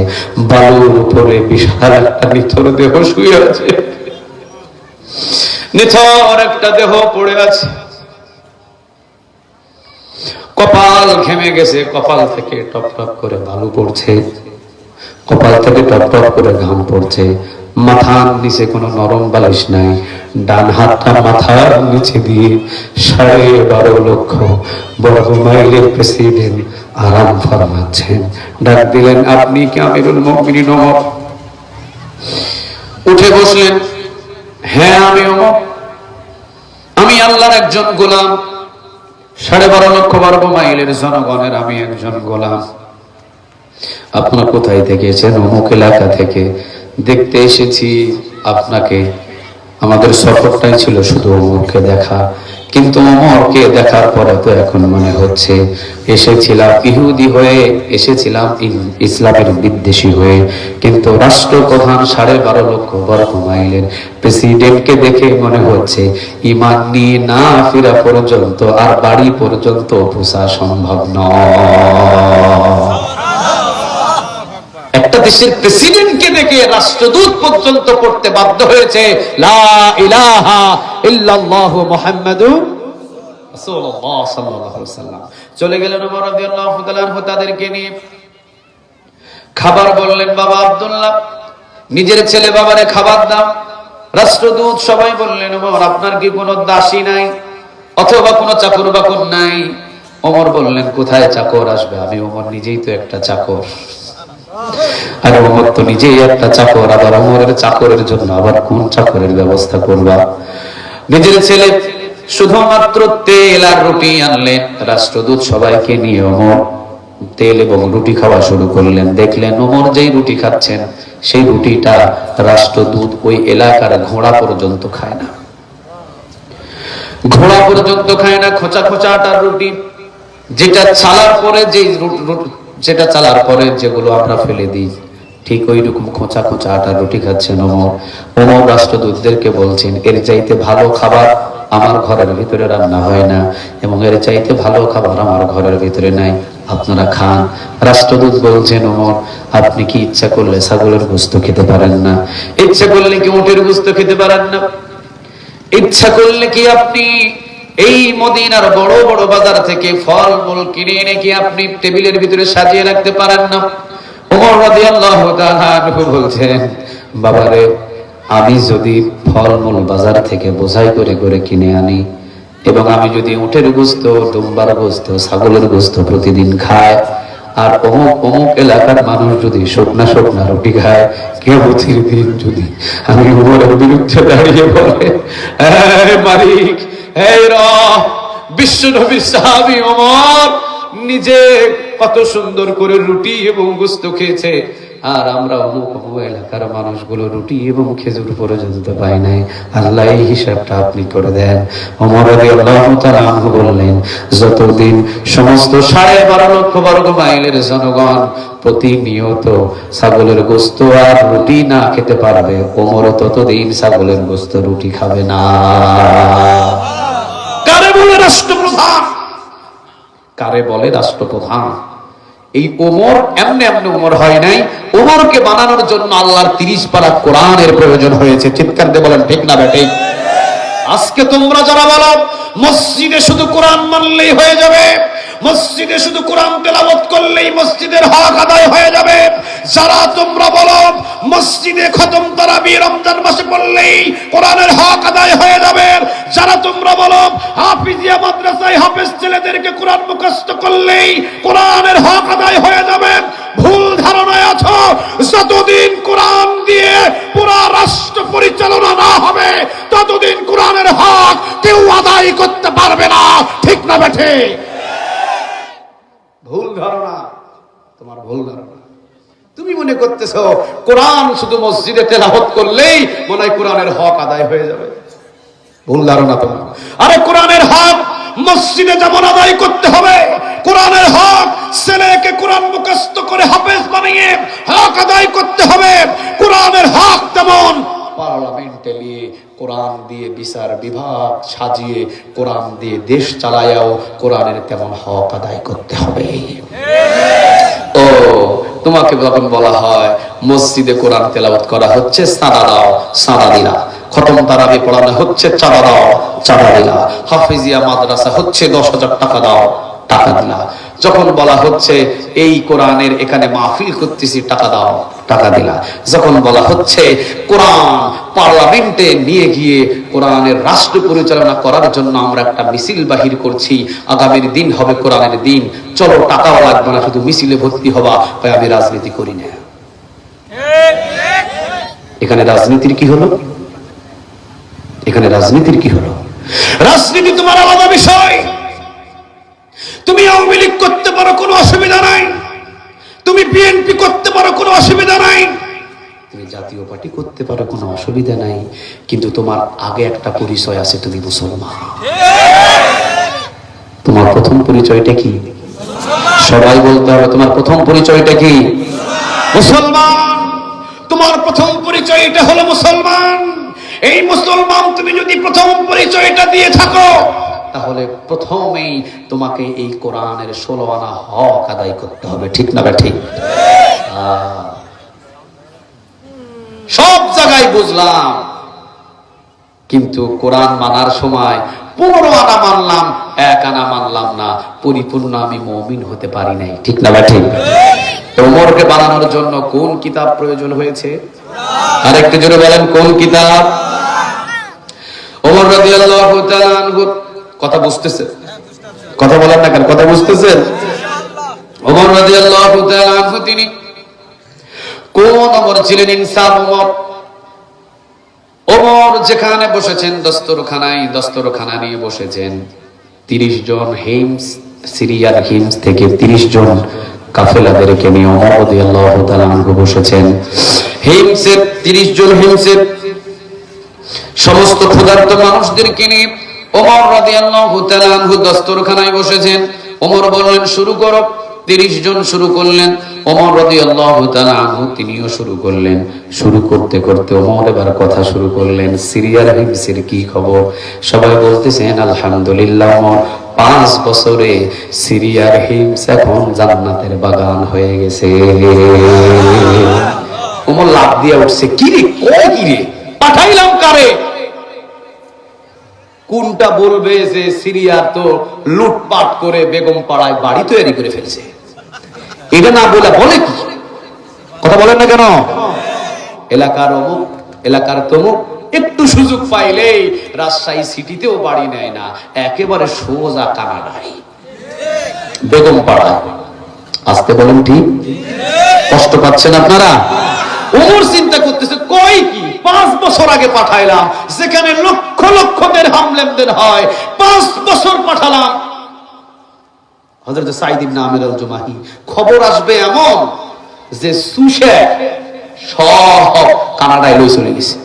বালুর উপরে বিশাল একটা নিথর দেহ শুয়ে আছে, নিথর একটা দেহ পড়ে আছে, কপাল ঘেমে গেছে, কপাল থেকে টপ টপ করে বালু পড়ছে, কপাল থেকে টপ টপ করে ঘাম পড়ছে, মাথার নিচে কোনো নরম বালিশ নাই, ডান হাতটা মাথার নিচে দিয়ে 12.5 লক্ষ বর্গ মাইলের প্রেসিডেন্ট আরাম ফরমাচ্ছেন। ডাক দিলেন, আপনি কি আমিরুল মুমিনিন ওমর? উঠে বসলেন, হ্যাঁ আমি ওমর, আমি আল্লাহর একজন গোলাম, 12.5 লক্ষ বর্গ মাইলের জনগণের আমি একজন গোলাম। আপনারা কোথায় থেকে এসেছেন? অমুক এলাকা থেকে। দেখতে এসেছি আপনাকে, আমাদের সফরটাই ছিল শুধু ওমরকে দেখা, কিন্তু ওমরকে দেখার পরে তো এখন মনে হচ্ছে এসেছিলাম ইহুদি হয়ে, এসেছিলাম ইসলামের বিদ্বেষী হয়ে, কিন্তু রাষ্ট্রপ্রধান 12.5 লক্ষ বর্গ মাইলের প্রেসিডেন্টকে দেখে মনে হচ্ছে ঈমান নিয়ে না ফেরা পর্যন্ত আর বাড়ি পর্যন্ত পৌঁছা সম্ভব নয়। একটা দেশের প্রেসিডেন্টকে দেখে রাষ্ট্রদূত পর্যন্ত পড়তে বাধ্য হয়েছে লা ইলাহা ইল্লাল্লাহু মুহাম্মাদুর রাসূলুল্লাহ সাল্লাল্লাহু আলাইহি ওয়াসাল্লাম। চলে গেলেন ওমর রাদিয়াল্লাহু তাআলা আনহু, তাদেরকে নিয়ে খাবার বললেন, বাবা আব্দুল্লাহ নিজের ছেলে বাবারে খাবার দাও। রাষ্ট্রদূত সবাই বললেন, ওমর আপনার কি কোনো দাসী নাই অথবা কোনো চাকর বাকর নাই? ওমর বললেন, কোথায় চাকর আসবে, আমি ওমর নিজেই তো একটা চাকর। আর ওমর তো নিজেই একটা চাকর, আবার ওমরের চাকরের জন্য আবার কোন চাকরের ব্যবস্থা করবা? নিজের ছেলে শুধুমাত্র তেল আর রুটি আনলেন, রাষ্ট্রদূত সবাইকে নিয়ে ওমর তেল এবং রুটি খাওয়া শুরু করলেন। দেখলেন ওমর যেই রুটি খাচ্ছেন সেই রুটিটা রাষ্ট্রদূত ওই এলাকার ঘোড়া পর্যন্ত খায় না, ঘোড়া পর্যন্ত খায় না। খোঁচা খোঁচা আটার রুটি, যেটা চালার পরে যেটা চালার পরে যেগুলো আমরা ফেলে দিই, ঠিক ওই রকম খোঁচা খোঁচা আটার রুটি খাচ্ছেন ওমর। ওমর রাষ্ট্রদূতদেরকে বলছেন, এর চাইতে ভালো খাবার আমার ঘরের ভিতরে রান্না হয় না এবং এর চাইতে ভালো খাবার আমার ঘরের ভিতরে নাই, আপনারা খান। রাষ্ট্রদূত বলছেন, ওমর আপনি কি ইচ্ছা করলে ছাগলের গোশত খেতে পারেন না? ইচ্ছা করলে কি উটের গোশত খেতে পারেন না? ইচ্ছা করলে কি আপনি এই মদিনার বড় বড় বাজার থেকে ফল মূল কিনে এনে কি আপনি টেবিলের ভিতরে সাজিয়ে রাখতে পারেন না? ওমর রাদিয়াল্লাহু তাআলা আনহু বলছেন, বাবারে আমি যদি ফল মূল বাজার থেকে বোঝাই করে করে কিনে আনি এবং আমি যদি উটের গোশত, দুম্বার গোশত, ছাগলের গোশত প্রতিদিন খায়, আর অমুক অমুক এলাকার মানুষ যদি শুকনা শুকনা রুটি খায়, কিয়ামতের দিন যদি আমি ওমরের বিরুদ্ধে দাঁড়িয়ে বলে, মালিক এই বিশ্ব নবীর সাহাবী ওমর নিজে কত সুন্দর করে রুটি এবং গোশত খেয়েছে, আর আমরা অমুক অমুক এলাকার মানুষগুলো রুটি এবং খেজুর পর্যন্ত পাই নাই, আল্লাহ এই হিসাবটা আপনি করে দেন। ওমর রাদিয়াল্লাহু তাআলা আনহু বললেন, যতদিন সমস্ত 12.5 লক্ষ বর্গ মাইলের জনগণ প্রতিনিয়ত ছাগলের গোশত আর রুটি না খেতে পারবে, ওমর ততদিন ছাগলের গোশত রুটি খাবে না। কারে বলে রাষ্ট্রপ্রধান? কারে বলে রাষ্ট্রপ্রধান? এই ওমর এমনি এমনি ওমর হয় নাই, ওমরকে বানানোর জন্য আল্লাহর 30 পারা কোরআনের প্রয়োজন হয়েছে। চিৎকার দিয়ে বলেন ঠিক না বেঠিক? আজকে তোমরা যারা বলো মসজিদে শুধু কোরআন মানলেই হয়ে যাবে, মসজিদে শুধু কোরআন তেলাওয়াত করলেই মসজিদের হক আদায় হয়ে যাবে, যারা তোমরা বলো মসজিদে খতম তারাবি রমজান মাসে পড়লেই কোরআনের হক আদায় হয়ে যাবে, যারা তোমরা বলো হাফিজিয়া মাদ্রাসায় হাফেজ ছেলেদেরকে কোরআন মুখস্থ করলেই কোরআনের হক আদায় হয়ে যাবে, ভুল ধারণায় আছো। যতদিন কোরআন দিয়ে পুরো রাষ্ট্র পরিচালনা না হবে ততদিন কোরআনের হক কেউ আদায় করতে পারবে না। ঠিক না বেঠে? ভুল ধারণা, তোমার ভুল ধারণা। তুমি মনে করতেছো কোরআন শুধু মসজিদে তেলাওয়াত করলেই মনে হয় কোরআনের হক আদায় হয়ে যাবে। ভুল ধারণা তোমার। আরে কোরআনের হক মসজিদে যেমন আদায় করতে হবে, কোরআনের হক ছেলেকে কোরআন মুখস্থ করে হাফেজ বানিয়ে হক আদায় করতে হবে, কোরআনের হক তেমন পার্লামেন্টে নিয়ে কোরআন দিয়ে বিচার বিভাগ সাজিয়ে কোরআন দিয়ে দেশ চালায়াও কোরআনের তেমন হক আদায় করতে হবে। ও তোমাকে যখন বলা হয় মসজিদে কোরআন তেলাওয়াত করা হচ্ছে, সাদা দাও, সাদা দিলা। খতম তারাবি পড়ানো হচ্ছে, চাঁদা দাও, চাঁদা দিলা। হাফিজিয়া মাদ্রাসা হচ্ছে, 10,000 টাকা দাও, টাকা দিলা। যখন বলা হচ্ছে এই কোরআনের এখানে মাহফিল করতেছি, টাকা দাও, টাকা দিলা। যখন বলা হচ্ছে কোরআন পার্লামেন্টে নিয়ে গিয়ে কোরআনের রাষ্ট্র পরিচালনা করার জন্য আমরা একটা মিছিল বাহির করছি, আগামীর দিন হবে কোরআনের দিন, চলো টাকাও লাগবে না, শুধু মিছিলে ভর্তি হবা, তাই আমি রাজনীতি করি না। এখানে রাজনীতির কি হলো? এখানে রাজনীতির কি হলো? রাজনীতি তোমার আলাদা বিষয়। তুমি আওয়ামী লীগ করতে পারো, কোনো অসুবিধা নাই। তুমি বিএনপি করতে পারো, কোনো অসুবিধা নাই। তুমি জাতীয় পার্টি করতে পারো, কোনো অসুবিধা নাই। কিন্তু তোমার আগে একটা পরিচয় আছে, তুমি মুসলমান। তোমার প্রথম পরিচয়টা কি? সবাই বলতে হবে, তোমার প্রথম পরিচয়টা কি? মুসলমান। তোমার প্রথম পরিচয়টা হলো মুসলমান। এই মুসলমান তুমি যদি প্রথম পরিচয়টা দিয়ে থাকো, তাহলে প্রথমেই তোমাকে এই কোরআনের 16 আনা হক আদায় করতে হবে, ঠিক না? ঠিক। সব জায়গায় বুঝলাম, কিন্তু কোরআন মানার সময় 15 আনা মানলাম, 1 আনা মানলাম না। পরিপূর্ণ আমি মুমিন হতে পারি নাই, ঠিক না? ঠিক। ওমরকে বানানোর জন্য কোন কিতাব প্রয়োজন হয়েছে? আরেকটু জোরে বলেন, কোন কিতাব? ওমর রাদিয়াল্লাহু তাআলা আনহু। কথা বুঝতেছেন? কথা বলেন না কেন? কথা বুঝতেছেন? ওমর রাদিয়াল্লাহু তাআলা আনহু তিনি কোন ওমর ছিলেন? ইনসাফ ওমর। ওমর যেখানে বসেছেন দস্তরখানা নিয়ে বসেছেন। 30 জন হিমস, সিরিয়ার হিমস থেকে 30 জন কাফেলাদেরকে নিয়ে ওমর রাদিয়াল্লাহু তাআলা আনহু বসেছেন। হিমসের 30 জন হিমসের সমস্ত ক্ষুধার্ত মানুষদেরকে নিয়ে ওমর রাদিয়াল্লাহু তাআলা আনহু দস্তরখানায় বসেছেন। ওমর বললেন, শুরু করো। 30 জন শুরু করলেন। ওমর রাদিয়াল্লাহু তাআলা আনহু তিনিও শুরু করলেন। শুরু করতে করতে ওমর এবার কথা শুরু করলেন, সিরিয়ার হিমসের কি খবর? সবাই বলতেছেন আলহামদুলিল্লাহ, 5 বছরে সিরিয়ার হিমস এখন জান্নাতের বাগান হয়ে গেছে। ওমর লাফ দিয়ে উঠছে, কি রে, কই কি রে, পাঠাইলাম কারে? কোনটা বলবে যে সিরিয়া তো লুটপাট করে বেগম পাড়ায় বাড়ি তৈরি করে ফেলছে? এটা না বলে বলে কি? কথা বলেন না কেন? এলাকার অমুক, এলাকার তমুক, একটু সুযোগ পাইলেই রাজশাহী সিটিতেও বাড়ি নেয় না, একেবারে সোজা কানাডায়, বেগম পাড়ায়। আসতে বলেন, ঠিক? কষ্ট পাচ্ছেন আপনারা? ওমর চিন্তা করতেছে, কই কি 5 বছর আগে পাঠাইলাম, যেখানে লক্ষ লক্ষ দিরহাম লেনদেন হয়, 5 বছর পাঠালাম। হযরত সাঈদ ইবনে আমির আল জুমাহি খবর আসবে এমন যে সুশে সব কানাডায় লই চলে গেছে,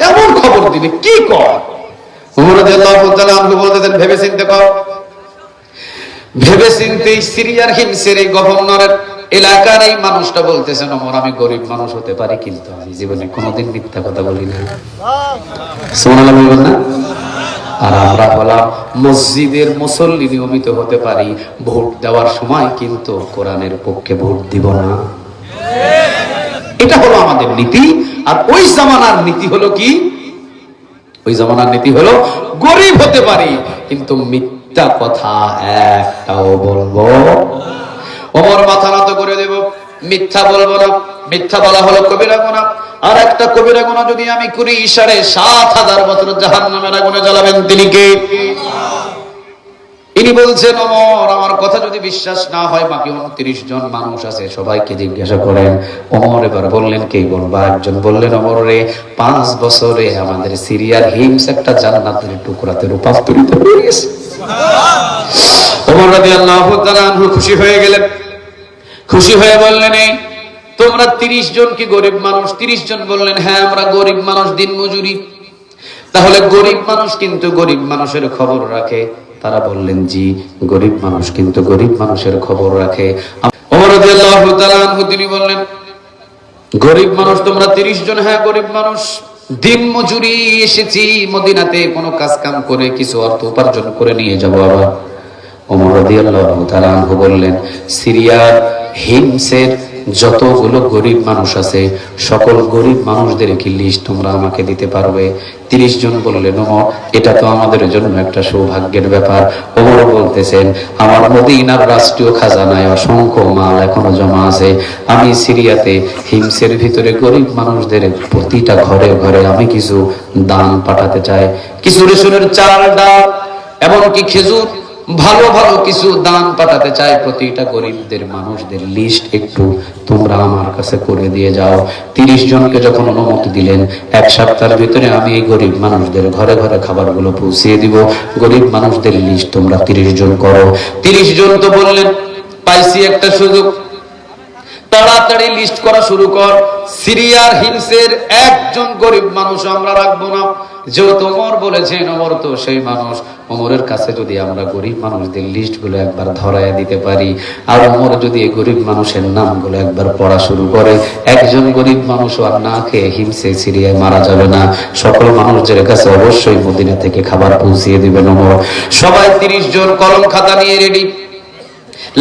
এমন খবর দিবে, কি কর? ওমর রাদিয়াল্লাহু তাআলা আনহু বলতেছেন, ভেবে চিন্তে কর। ভেবে চিন্তে সিরিয়ার হিমসের এই গভর্নরের এলাকার এই মানুষটা বলতেছেন, ওমর আমি গরিব মানুষ হতে পারি, কিন্তু আমি জীবনে কোনোদিন মিথ্যা কথা বলি না। সুবহানাল্লাহ বলবেন না? আর আমরা বললাম মসজিদের মুসল্লি নিয়মিত হতে পারি, ভোট দেওয়ার সময় কিন্তু কোরআনের পক্ষে ভোট দিব না। এটা হলো আমাদের নীতি। আর ওই জামানার নীতি হলো কি? ওই জামানার নীতি হলো গরিব হতে পারি, কিন্তু মিথ্যা কথা একটাও বলবো। ওমর মাথা নত করে দেব, মিথ্যা বলবো না। মিথ্যা বলা হলো কবিরা গুনাহ। আর একটা কবিরা গুনাহ যদি আমি করি, 7,500 বছর জাহান্নামের আগুনে জ্বালাবেন তিনি কে? ইনি বলছেন, ওমর আমার কথা যদি বিশ্বাস না হয়, বাকি 29 জন মানুষ আছে, সবাইকে জিজ্ঞাসা করেন। ওমর এবার বললেন, কে বলবা? একজন বললেন, ওমর রে, 5 বছরে আমাদের সিরিয়ার হিমস একটা জান্নাতের টুকরাতে রূপান্তরিত হয়ে গেছে। ওমর রাদিয়াল্লাহু তাআলা আনহু খুশি হয়ে গেলেন। খুশি হয়ে বললেন, এই তোমরা 30 জন কি গরিব মানুষ? 30 জন বললেন, হ্যাঁ আমরা গরিব মানুষ, দিন মজুরি। তাহলে গরিব মানুষ কিন্তু গরিব মানুষের খবর রাখে? তারা বললেন, জি, গরিব মানুষ কিন্তু গরিব মানুষের খবর রাখে। ওমর রাদিয়াল্লাহু তাআলা আনহু তিনি বললেন, গরিব মানুষ তোমরা 30 জন? হ্যাঁ গরিব মানুষ। দিন মজুরি এসেছি মদিনাতে, কোনো কাজ কাম করে কিছু অর্থ উপার্জন করে নিয়ে যাব আবার। ওমর রাদিয়াল্লাহু তাআলা আনহু বললেন, সিরিয়ার হিমসের যতগুলো গরিব মানুষ আছে সকল গরিব মানুষদের কি লিস্ট তোমরা আমাকে দিতে পারবে? 30 জন বললেন, ওমর এটা তো আমাদের জন্য একটা সৌভাগ্যের ব্যাপার। ওমর বলতেছেন, আমার মদিনার রাষ্ট্রীয় খাজানায় অসংখ্য মাল এখনো জমা আছে। আমি সিরিয়াতে হিমসের ভিতরে গরিব মানুষদের প্রতিটা ঘরে ঘরে আমি কিছু দান পাঠাতে চাই, কিছু রেশনের চাল, ডাল, এমনকি খেজুর, ভালো ভালো কিছু দান পাঠাতে চাই। প্রতিটা গরিবদের মানুষদের লিস্ট একটু তোমরা আমার কাছে করে দিয়ে যাও। 30 জনকে যখন অনুমতি দিলেন, 1 সপ্তাহের ভিতরে আমি এই গরিব মানুষদের ঘরে ঘরে খাবারগুলো পৌঁছিয়ে দিব। গরিব মানুষদের লিস্ট তোমরা 30 জন করো। 30 জন তো বললেন, পাইছি একটা সুযোগ, তাড়াতাড়ি লিস্ট করা শুরু কর। সিরিয়ার হিমসের একজন গরিব মানুষ আমরা রাখবো না। যেহেতু ওমর বলেছেন, ওমর তো সেই মানুষ, ওমরের কাছে যদি আমরা গরিব মানুষদের লিস্টগুলো একবার ধরায় দিতে পারি, আর ওমর যদি এই গরিব মানুষের নামগুলো একবার পড়া শুরু করে, একজন গরিব মানুষ আর না খেয়ে হিমসে সিরিয়ায় মারা যাবে না। সকল মানুষদের কাছে অবশ্যই মদিনা থেকে খাবার পৌঁছিয়ে দিবেন ওমর। সবাই 30 জন কলম খাতা নিয়ে রেডি,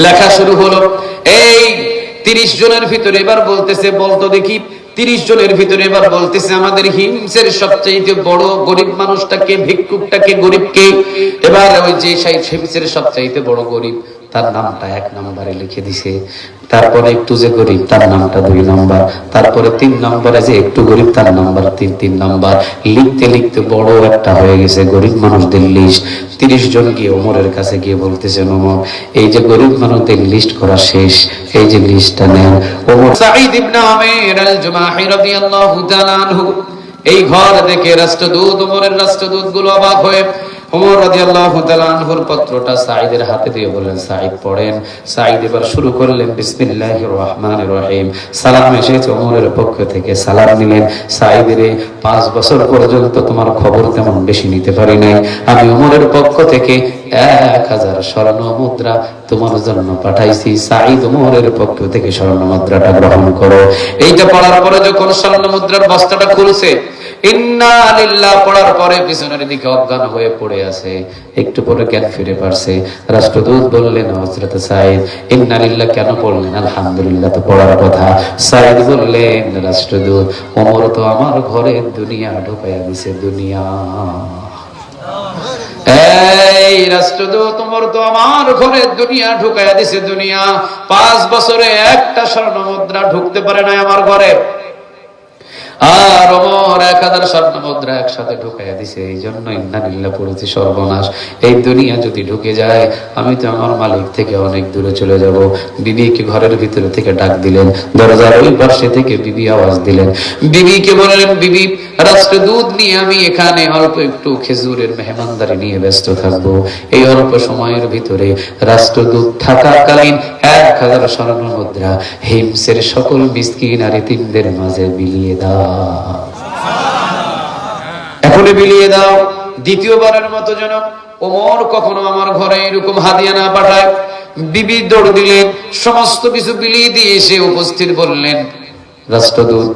লেখা শুরু হলো। এই 30 জনের ভিতরে এবার বলতেছে, বলতো দেখি, 30 জনের ভিতরে এবার বলতেছে, আমাদের হিমসের সবচেয়ে বড় গরিব মানুষটাকে, ভিক্ষুকটাকে, গরিবকে। এবার ওই যে হিমসের সবচেয়ে বড় গরিব তার নামটা 1 নম্বরে লিখে দিছে। তারপরে একটু যে গরিব তার নামটা 2 নম্বর, তারপরে 3 নম্বরে যে একটু গরিব তার নাম্বার 3 নম্বর। লিখতে লিখতে বড় একটা হয়ে গেছে গরিব মানুষদের লিস্ট। 30 জন গিয়ে ওমরের কাছে গিয়ে বলতেছেন, ওমর এই যে গরিব মানুষদের লিস্ট করা শেষ, এই যে লিস্টটা নেন। ওমর সাঈদ ইবনে আমির আল জুমাহি রাদিয়াল্লাহু তাআলা আনহু এই ঘর দেখে রাষ্ট্রদূত, ওমরের রাষ্ট্রদূত গুলো অবাক হয়ে ওমর রাদিয়াল্লাহু তাআলা আনহুর পত্রটা সাঈদের হাতে দিয়ে বললেন, সাঈদ পড়েন। সাঈদ এবার শুরু করলেন, বিসমিল্লাহির রহমানির রহিম। সালাম এসেছে ওমরের পক্ষ থেকে, সালাম নিলেন। সাঈদের 5 বছর পর্যন্ত তোমার খবর তেমন বেশি নিতে পারি নাই, আমি ওমরের পক্ষ থেকে 1000 স্বর্ণ মুদ্রা তোমার জন্য পাঠাইছি। সাঈদ ওমরের পক্ষ থেকে স্বর্ণ মুদ্রাটা গ্রহণ করো। এইটা পড়ার পরে যখন স্বর্ণ মুদ্রার বস্তাটা খুলছে, ইন্না লিল্লাহ পড়ার পরে পিছনের দিকে অজ্ঞান হয়ে পড়ে আছে। একটু পরে জ্ঞান ফিরে পারছে। রাষ্ট্রদূত বললেন, হযরত সাঈদ ইন্না লিল্লাহ কেন পড়লেন? আলহামদুলিল্লাহ তো পড়ার কথা। সাঈদ বললেন, রাষ্ট্রদূত ওমর তো আমার ঘরে দুনিয়া ঢুকাইয়া দিছে, দুনিয়া। এই রাষ্ট্রদূত ওমর তো আমার ঘরে দুনিয়া ঢুকাইয়া দিছে, দুনিয়া। 5 বছরে একটা স্বর্ণ মুদ্রা ঢুকতে পারে না আমার ঘরে, আর ওমর 1000 স্বর্ণ মুদ্রা একসাথে ঢুকাইয়া দিছে। এই জন্য ইন্না লিল্লাহ পড়েছি, সর্বনাশ। এই দুনিয়া যদি ঢুকে যায় আমি তো আমার মালিক থেকে অনেক দূরে চলে যাব। বিবিকে ঘরের ভিতরে থেকে ডাক দিলেন, দরজার ওই পাশে থেকে বিবি আওয়াজ দিলেন। বিবিকে বললেন, বিবি রাষ্ট্রদূত নিয়ে আমি এখানে অল্প একটু খেজুরের মেহমানদারি নিয়ে ব্যস্ত থাকবো। এই অল্প সময়ের ভিতরে রাষ্ট্রদূত থাকাকালীন 1000 স্বর্ণ মুদ্রা হিমসের সকল মিসকিন আর এতিমদের মাঝে বিলিয়ে দাও, এখনই বিলিয়ে দাও। দ্বিতীয়বারের মতো যেন ওমর কখনো আমার ঘরে এরকম হাদিয়া না পাঠায়। বিবি দৌড় দিলেন, সমস্ত কিছু বিলিয়ে দিয়ে এসে উপস্থিত বললেন, রাষ্ট্রদূত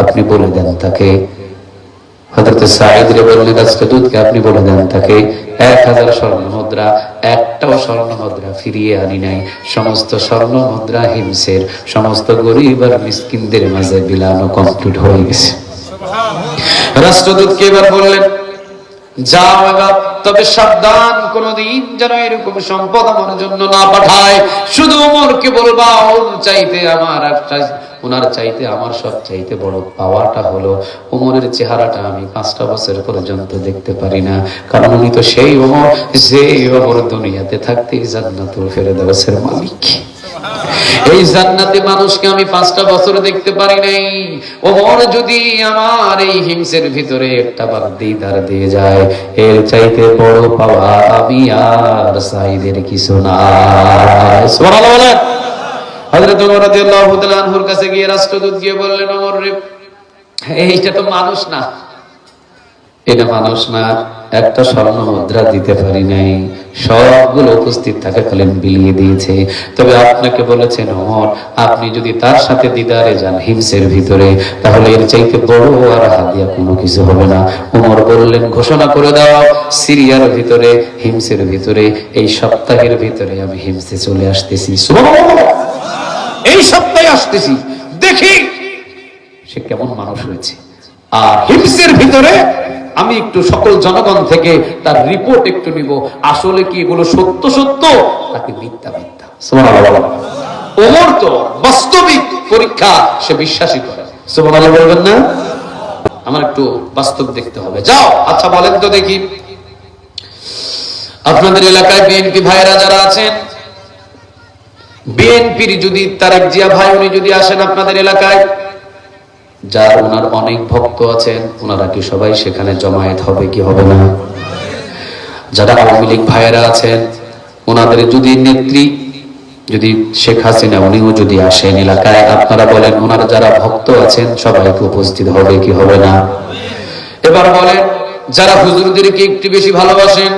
আপনি বলে দেন তাকে। হযরত সাঈদ রে বললেন, রাষ্ট্রদূতকে আপনি বলে দেন তাকে 1000 স্বর্ণ মুদ্রা, একটাও স্বর্ণ মুদ্রা ফিরিয়ে আনি নাই। সমস্ত স্বর্ণ মুদ্রা হিমসের সমস্ত গরিব আর মিসকিনদের মাঝে বিলানো কমপ্লিট হয়ে গেছে। রাষ্ট্রদূতকে এবার বললেন, যাও এবার, তবে সাবধান, কোনদিন যেন এরকম সম্পদ আমার জন্য না পাঠায়। শুধু ওমরকে বলবা, ওনার চাইতে আমার সব চাইতে বড় পাওয়াটা হলো ওমরের চেহারাটা আমি 5টা বছর পর্যন্ত দেখতে পারি না, কারণ উনি তো সেই ওমর যে ওমর দুনিয়াতে থাকতে জান্নাতুল ফেরদাউসের মালিক। এই জান্নাতে মানুষকে আমি 5টা বছর দেখতে পারি নাই। ওমর যদি আমার এই হিমসের ভিতরে একটা বার দিদার দিয়ে যায়, এর চাইতে বড় পাওয়া আমি আর সাঈদের কিছু না। সুবহানাল্লাহ বলেন। হযরত ওমর রাদিয়াল্লাহু তাআলা আনহুর কাছে গিয়ে রাষ্ট্রদূত গিয়ে বললেন, ওমর রে এইটা তো মানুষ না, এটা মানুষ না, একটা স্বর্ণ মুদ্রা দিতে পারি নাই, সবগুলো উপস্থিত থাকাকালীন বিলিয়ে দিয়েছে। তবে আপনাকে বলেছেন ওমর, আপনি যদি তার সাথে দিদারে যান হিমসের ভিতরে, তাহলে এর চাইতে বড় আর হাদিয়া কোনো কিছু হবে না। ওমর বললেন, ঘোষণা করে দাও সিরিয়ার ভিতরে, হিমসের ভিতরে এই সপ্তাহের ভিতরে আমি হিমসে চলে আসতেছি, এই সপ্তাহে আসতেছি, দেখি সে কেমন মানুষ হয়েছে। আর হিমসের ভিতরে আমি একটু সকল জনগণ থেকে তার রিপোর্ট একটু নিব, আসলে কি এগুলো সত্য সত্য নাকি মিথ্যা মিথ্যা। সুবহানাল্লাহ। ওমর তো বাস্তবিক পরীক্ষা সে বিশ্বাসই করে। সুবহানাল্লাহ বলবেন না? আমার একটু বাস্তব দেখতে হবে। যাও, আচ্ছা বলেন তো দেখি, আপনাদের এলাকায় বিএনপি ভাইরা যারা আছেন, বিএনপির যদি তারেক জিয়া ভাই উনি যদি আসেন আপনাদের এলাকায়, যার ওনার অনেক ভক্ত আছেন, ওনারা কি সবাই সেখানে জমায়েত হবে কি হবে না? যারা আওয়ামী লীগ ভাইয়েরা আছেন, ওনাদের যদি নেত্রী যদি শেখ হাসিনা উনিও যদি আসেন এলাকায়, আপনারা বলেন ওনার যারা ভক্ত আছেন সবাইকে উপস্থিত হবে কি হবে না? এবার বলেন, যারা হুজুরদেরকে একটু বেশি ভালোবাসেন,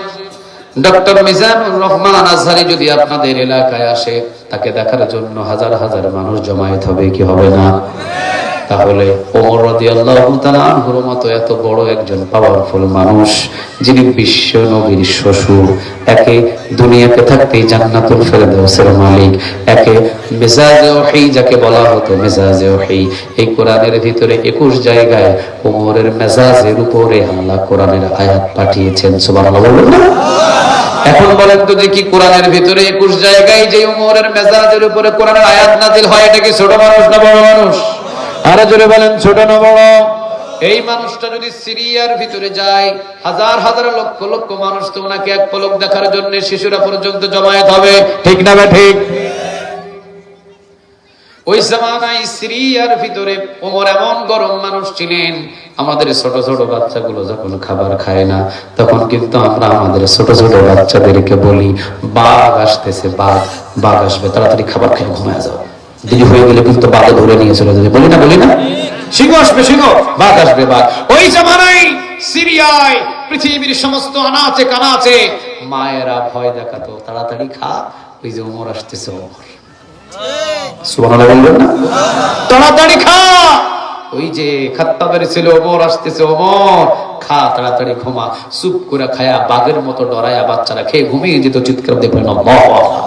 ডক্টর মিজানুর রহমান আজহারি যদি আপনাদের এলাকায় আসে, তাকে দেখার জন্য হাজার হাজার মানুষ জমায়েত হবে কি হবে না? তাহলে ওমর রাদিয়াল্লাহু তাআলা আনহুর মতো এত বড় একজন পাওয়ারফুল মানুষ, যিনি বিশ্ব নবীর শ্বশুর, একে দুনিয়াতে থাকতেই জান্নাতুল ফেরদাউসের মালিক, একে মেজাজে ওহী যাকে বলা হতো মেজাজে ওহী, এই কোরআনের ভিতরে 21 জায়গায় ওমরের মেজাজের উপরে আল্লাহ কোরআনের আয়াত পাঠিয়েছেন। সুবহানাল্লাহ বলুন না? এখন বলেন তো যে কি কোরআনের ভিতরে 21 জায়গায় যে ওমরের মেজাজের উপরে কোরআনের আয়াত নাযিল হয়, এটা কি ছোট মানুষ না বড় মানুষ? আরে জোরে বলেন, ছোট না বড়? এই মানুষটা যদি সিরিয়ার ভিতরে যায়, হাজার হাজার লক্ষ লক্ষ মানুষ তো ওনাকে এক পলক দেখার জন্য শিশুরা পর্যন্ত জমায়েত হবে, ঠিক না বা ঠিক? ওই জামানায় সিরিয়ার ভিতরে ওমর এমন গরম মানুষ ছিলেন, আমাদের ছোট ছোট বাচ্চাগুলো যখন খাবার খায় না, তখন কিন্তু আমরা আমাদের ছোট ছোট বাচ্চাদেরকে বলি, বাঘ আসতেছে, বাঘ বাঘ আসবে, তাড়াতাড়ি খাবার খেয়ে ঘুমায় যাও, দেরি হয়ে গেলে কিন্তু বাঘে ধরে নিয়ে চলে যাবে, বলি না বলি না? সিংহ আসবে, সিংহ, বাঘ আসবে, বাঘ। ওই জামানায় সিরিয়ায় পৃথিবীর সমস্ত আনাচে কানাচে মায়েরা ভয় দেখাতো, তাড়াতাড়ি খা, ওই যে ওমর আসতেছে, ওমর। সুবহানাল্লাহ বলবেন না? তাড়াতাড়ি খা, ওই যে খাত্তাবের ছিল, ওমর আসতেছে, ওমর খা, তাড়াতাড়ি ঘুমা। চুপ করে খায়া বাঘের মতো ডরায়া বাচ্চারা খেয়ে ঘুমিয়ে যেত, চিৎকার দিয়ে বলেন আল্লাহু আকবার।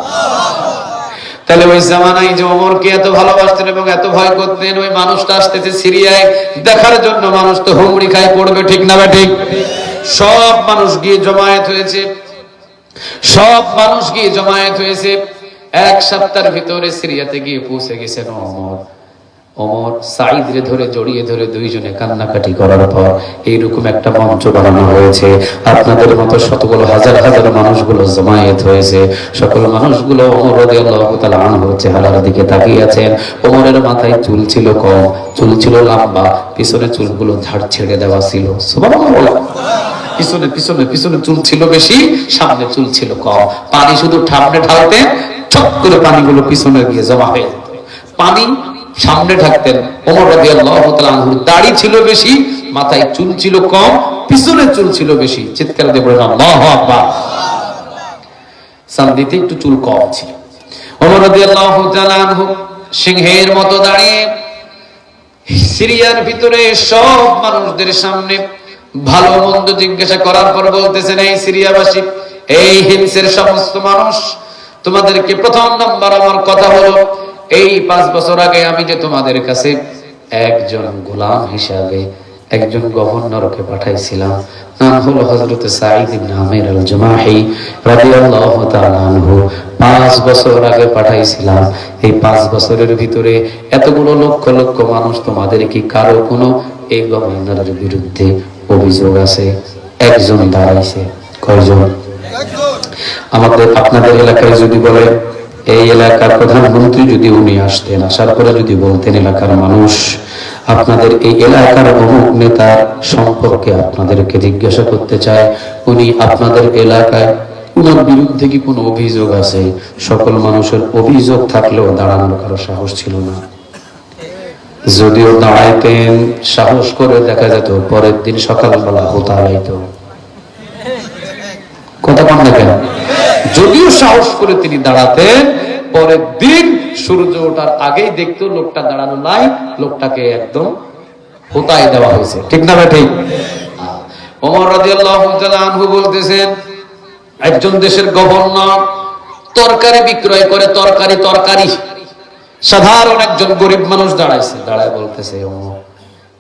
তাহলে ওই জামানায় যে ওমরকে এত ভালোবাসতেন এবং এত ভয় করতেন, ওই মানুষটা আসতেছে সিরিয়ায় দেখার জন্য, মানুষ তো হুমড়ি খায় পড়বে, ঠিক না বা ঠিক? সব মানুষ গিয়ে জমায়েত হয়েছে, সব মানুষ গিয়ে জমায়েত হয়েছে। এক সপ্তাহের ভিতরে সিরিয়াতে গিয়ে পৌঁছে গেছেন ওমর। ওমর সাঈদরে ধরে জড়িয়ে ধরে দুইজনে কান্নাকাটি করার পর এইরকম একটা মঞ্চ বানানো হয়েছে, আপনাদের মতো শতগুলো হাজার হাজার মানুষগুলো জমায়েত হয়েছে। সকল মানুষগুলো ওমর রাদিয়াল্লাহু তাআলা আনহুর চেহারার দিকে তাকিয়ে আছেন। ওমরের মাথায় চুল ছিল কম, চুল ছিল লম্বা, পিছনে চুলগুলো ঝাড় ছেড়ে দেওয়া ছিল। সুবহানাল্লাহ। পিছনে পিছনে পিছনে চুল ছিল বেশি, সামনে চুল ছিল কম। পানি শুধু ঠামনে ঢালতেন, ছপ করে পানিগুলো পিছনে গিয়ে জমা হয়ে যেত। পানি সামনে ঢাকতেন। ওমর রাদিয়াল্লাহু তাআলা আনহুর দাড়ি ছিল বেশি, মাথায় চুল ছিল কম, পিছনে চুল ছিল বেশি। চিৎকার দিয়ে বলেন আল্লাহু আকবার। সামনেতে একটু চুল কম ছিল। ওমর রাদিয়াল্লাহু তাআলা আনহু সিংহের মতো দাঁড়িয়ে সিরিয়ার ভিতরে সব মানুষদের সামনে ভালো মন্দ জিজ্ঞাসা করার পর বলতেছেন, এই সিরিয়াবাসী, এই হিমসের সমস্ত মানুষ, তোমাদেরকে প্রথম নাম্বার আমার কথা হলো, এই 5 বছর আগে আমি যে তোমাদের কাছে একজন গোলাম হিসাবে একজন গভর্নরকে পাঠাইছিলাম, নাম হলো হযরত সাঈদ ইবনে আমির আল-জুমাহি রাদিয়াল্লাহু তাআলা আনহু। 5 বছর আগে পাঠাইছিলাম। এই 5 বছরের ভিতরে এতগুলো লক্ষ লক্ষ মানুষ, তোমাদের কি কারো কোনো এই গভর্নরের বিরুদ্ধে অভিযোগ আছে? একজন দাঁড়াইছে। কয়জন? আমাদের আপনাদের এলাকায় যদি বলে, এই এলাকার প্রধানমন্ত্রী যদি উনি আসতেন, আসার পরে যদি বলতেন, এলাকার মানুষ আপনাদের এই এলাকার অমুক নেতার সম্পর্কে আপনাদেরকে জিজ্ঞাসা করতে চায়, উনি আপনাদের এলাকায় উনার বিরুদ্ধে কি কোনো অভিযোগ আছে? সকল মানুষের অভিযোগ থাকলেও দাঁড়ানোর কারো সাহস ছিল না। যদিও দাঁড়াইতেন সাহস করে দেখা যেত পরের দিন সকালবেলা হোতা লাইত। কথা কন দেখেন, যদিও সাহস করে তিনি দাঁড়াতেন পরের দিন সূর্য ওঠার আগেই দেখতো লোকটা দাঁড়ানো নাই, লোকটাকে একদম হোতায় দেওয়া হয়েছে। ঠিক না ভাই? ঠিক। ওমর রাদিয়াল্লাহু তাআলা আনহু বলতেছেন, একজন দেশের গভর্নর তরকারি বিক্রয় করে, তরকারি সাধারণ একজন গরিব মানুষ দাঁড়াইছে, দাঁড়ায় বলতেছে,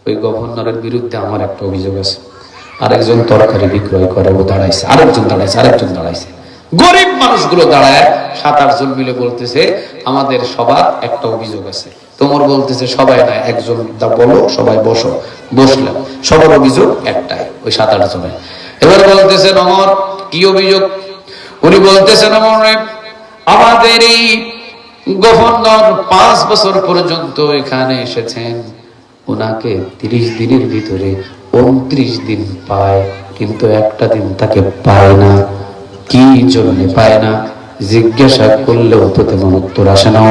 ওই গভর্নরের বিরুদ্ধে আমার একটা অভিযোগ আছে। আরেকজন তরকারি বিক্রয় করে, ও দাঁড়াইছে, আরেকজন দাঁড়াইছে। গরিব মানুষগুলো দাঁড়ায় 7-8 জন মিলে বলতেছে, আমাদের সবার একটা অভিযোগ আছে। তোমার বলতেছে সবাই না, একজন বলো, সবাই বসো। বসলাম, সবার অভিযোগ একটাই, ওই 7-8 জনের। এবার বলতেছেন, ওমর কি অভিযোগ? উনি বলতেছেন, আমাদের এই গভর্নর 5 বছর পর্যন্ত এখানে এসেছেন, ওনাকে 30 দিনের ভিতরে 29 দিন পায়, কিন্তু একটা দিন তাকে পায় না। কি জন্য পায় না জিজ্ঞাসা করলেও তো তেমন উত্তর আসে না।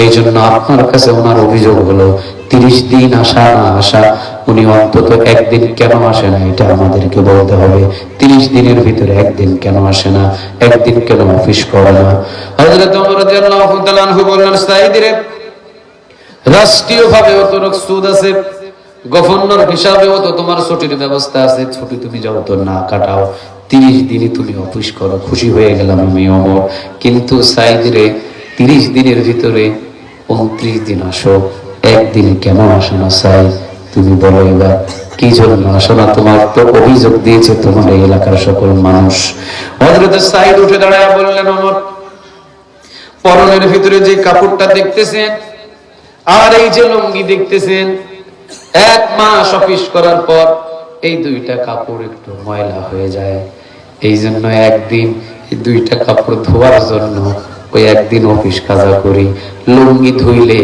এই জন্য আপনার কাছে ওনার অভিযোগ হলো 30 দিন আসা না আসা, উনি অন্তত একদিন কেন আসে না এটা আমাদেরকে বলতে হবে। 30 দিনের ভিতরে একদিন কেন আসে না, একদিন কেন অফিস করে না? হযরত ওমর রাদিয়াল্লাহু তাআলা আনহু বললেন, সাইদিরে রাষ্ট্রীয়ভাবেও তো সুদ আছে, গভর্নর হিসাবেও তো তোমার ছুটির ব্যবস্থা আছে, ছুটি তুমি যাও তো না কাটাও, 30 দিনই তুমি অফিস করো। খুশি হয়ে গেলাম আমি ওমর, কিন্তু সাইদিরে 30 দিনের ভিতরে 29 দিন আসো, একদিন কেন আসো না? সাইদ তুমি বলো এবার কি জন্য আসো না? তোমার তো অভিযোগ দিয়েছে তোমার এই এলাকার সকল মানুষ। হযরত সাইদ উঠে দাঁড়ায় বললেন, ওমর পরনের ভিতরে যে কাপড়টা দেখতেছেন আর এই যে লুঙ্গি দেখতেছেন, 1 মাস অফিস করার পর এই 2টা কাপড় একটু ময়লা হয়ে যায়। এই জন্য একদিন এই 2টা কাপড় ধোয়ার জন্য ওই একদিন অফিস কাজা করি। লুঙ্গি ধুইলে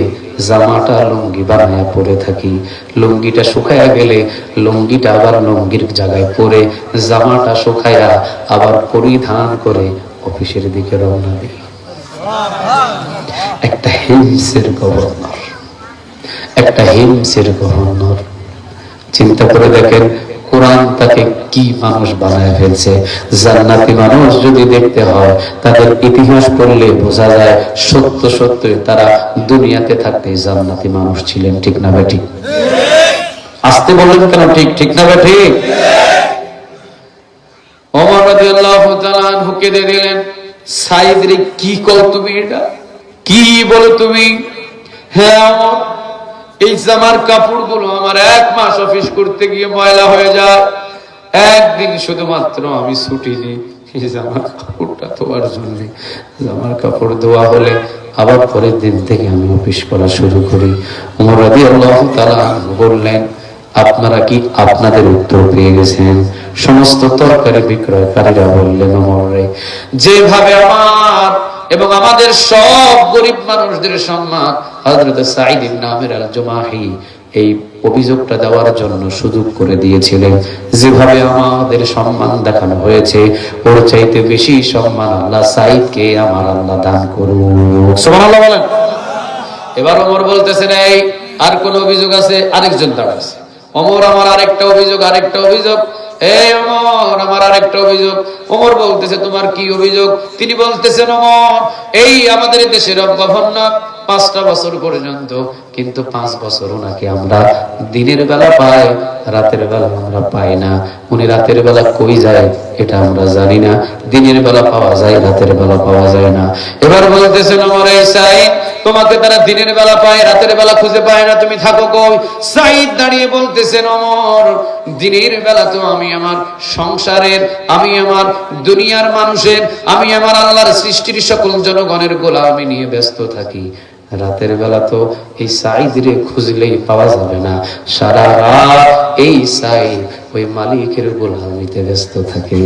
জামাটা লুঙ্গি বানায় পরে থাকি, লুঙ্গিটা শুকায়া গেলে লুঙ্গিটা আবার লুঙ্গির জায়গায় পরে, জামাটা শুকায়া আবার পরিধান করে অফিসের দিকে রওনা দিই। একটা হিমসের গভর্নর, চিন্তা করে দেখেন কোরআন তাকে কি মানুষ বানায় ফেলছে। জান্নাতি মানুষ যদি দেখতে হয় তাদের ইতিহাস পড়লে বোঝা যায় সত্য তারা দুনিয়াতে থাকতে জান্নাতি মানুষ ছিলেন। ঠিক না ভাই? ঠিক। আসতে বললেন কেন? ঠিক না ভাই? ঠিক। ওমর রাদিয়াল্লাহু তাআলা আনহু কেঁদে দিলেন, সাইদ রে কি কও তুমি, এটা কি বলো তুমি? হ্যাঁ ওমর, এই জামার কাপড়গুলো আমার 1 মাস অফিস করতে গিয়ে ময়লা হয়ে যায়, একদিন শুধুমাত্র আমি ছুটি নিই এই জামার কাপড়টা ধোয়ার জন্য। জামার কাপড় ধোয়া হলে আবার পরের দিন থেকে আমি অফিস করা শুরু করি। ওমর রাদিয়াল্লাহু তাআলা বললেন, আপনারা কি আপনাদের উত্তর পেয়ে গেছেন? সমস্ত তরকারি বিক্রয়কারীরা বললেন, ওমরে যেভাবে আমার এবং আমাদের সব গরিব মানুষদের সম্মান হযরত সাঈদ ইবনে আমির আল-জুমাহি এই অভিযোগটা দেওয়ার জন্য সুযোগ করে দিয়েছিলেন, যেভাবে আমাদের সম্মান দেখানো হয়েছে ওর চাইতে বেশি সম্মান আল্লাহ সাঈদকে আমার আল্লাহ দান করুক। সুবহানাল্লাহ বলেন। এবার ওমর বলতেছেন, এই আর কোন অভিযোগ আছে? আরেকজন দাঁড়াচ্ছে। ওমর আমার আরেকটা অভিযোগ। এই ওমর আমার আরেকটা অভিযোগ। ওমর বলতেছে, তোমার কি অভিযোগ? তিনি বলতেছেন, ওমর এই আমাদের দেশের গভর্নর 5টা বছর পর্যন্ত, কিন্তু 5 বছর ওনাকে আমরা দিনের বেলা পাই, রাতের বেলা আমরা পাই না। উনি রাতের বেলা কই যায় এটা আমরা জানি না, দিনের বেলা পাওয়া যায়, রাতের বেলা পাওয়া যায় না। এবার বলতেছেন, ওমর এই সাঈদ তোমাকে তারা দিনের বেলা পায়, রাতের বেলা খুঁজে পায় না, তুমি থাকো কই? সাঈদ দাঁড়িয়ে বলতেছেন, ওমর দিনের বেলা তো আমি আমার সংসারের, আমি আমার দুনিয়ার মানুষের, আমি আমার আল্লাহর সৃষ্টির সকল জনগণের গোলামি নিয়ে ব্যস্ত থাকি। রাতের বেলা তো এই সাঈদ রে খুঁজলেই পাওয়া যাবে না। সারা রাত এই সাঈদ ওই মালিকের গোলামিতে ব্যস্ত থাকে।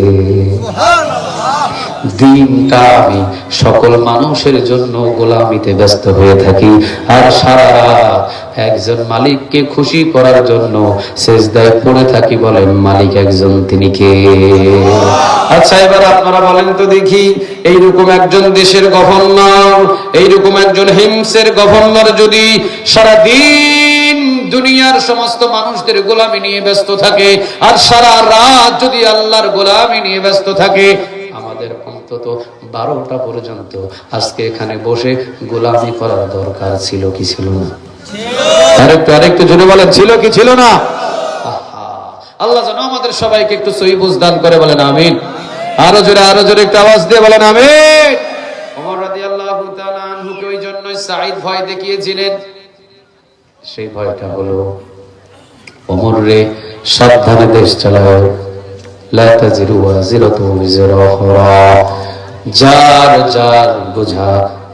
দিনটা আমি সকল মানুষের জন্য গোলামিতে ব্যস্ত হয়ে থাকি, আর সারা রাত একজন মালিককে খুশি করার জন্য সেজদায় পড়ে থাকি। বলেন মালিক একজন, তিনি কে? আচ্ছা এবার আপনারা বলেন তো দেখি, এইরকম একজন দেশের গভর্নর, এইরকম একজন হিমসের গভর্নর যদি সারা দিন দুনিয়ার সমস্ত মানুষদের গোলামি নিয়ে ব্যস্ত থাকে, আর সারা রাত যদি আল্লাহর গোলামি নিয়ে ব্যস্ত থাকে, আমাদের অন্তত 12টা পর্যন্ত আজকে এখানে বসে গোলামি করার দরকার ছিল কি ছিল না? আরেকটু জোরে বলেন, ছিল কি ছিল না? আল্লাহ যেন আমাদের সবাইকে একটু সহি বুঝ দান করে, বলেন আমিন। আরো জোরে একটু আওয়াজ দিয়ে বলেন আমিন। ওমর রাদিয়াল্লাহু তাআলা আনহুকে ওই জন্যই সাঈদ ভয় দেখিয়েছিলেন। সেই ভয়টা হলো, ওমর রে সাবধানে দেশ চালাও, লা তাজিরু ওয়াজিরাতুন বিজরা উখরা, যার বোঝা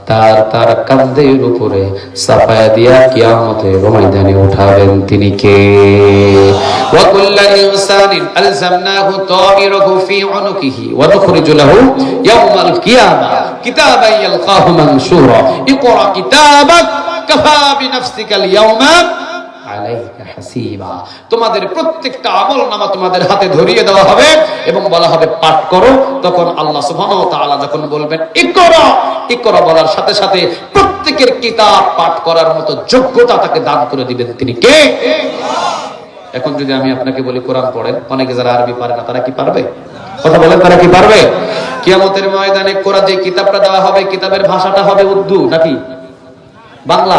তার কাঁধের উপরে চাপায়া দিয়া কিয়ামতের ময়দানে উঠাবেন তিনি কে? ওয়া কুল্লু ইনসানিন আলজামনাহু তাইরাহু ফি উনুকিহি ওয়া নুখরিজু লাহু ইয়াওমাল কিয়ামাহ কিতাবান ইয়ালকাহু মানশুরা ইকরা কিতাবাক কাফা বিনাফসিকাল ইয়াওমা আলাইকা হাসিবা। তোমাদের প্রত্যেকটা আমলনামা তোমাদের হাতে ধরিয়ে দেওয়া হবে এবং বলা হবে পাঠ করো। তখন আল্লাহ সুবহানাহু ওয়া তাআলা যখন বলবেন ইকরা বলার সাথে সাথে প্রত্যেকের কিতাব পাঠ করার মতো যোগ্যতা তাকে দান করে দিবেন তিনি কে? এখন যদি আমি আপনাকে বলি কোরআন পড়েন, অনেকে যারা আরবি পারে না তারা কি পারবে? কথা বলেন, তারা কি পারবে? কিয়ামতের ময়দানে কোরআন যে কিতাবটা দেওয়া হবে, কিতাবের ভাষাটা হবে উর্দু নাকি বাংলা,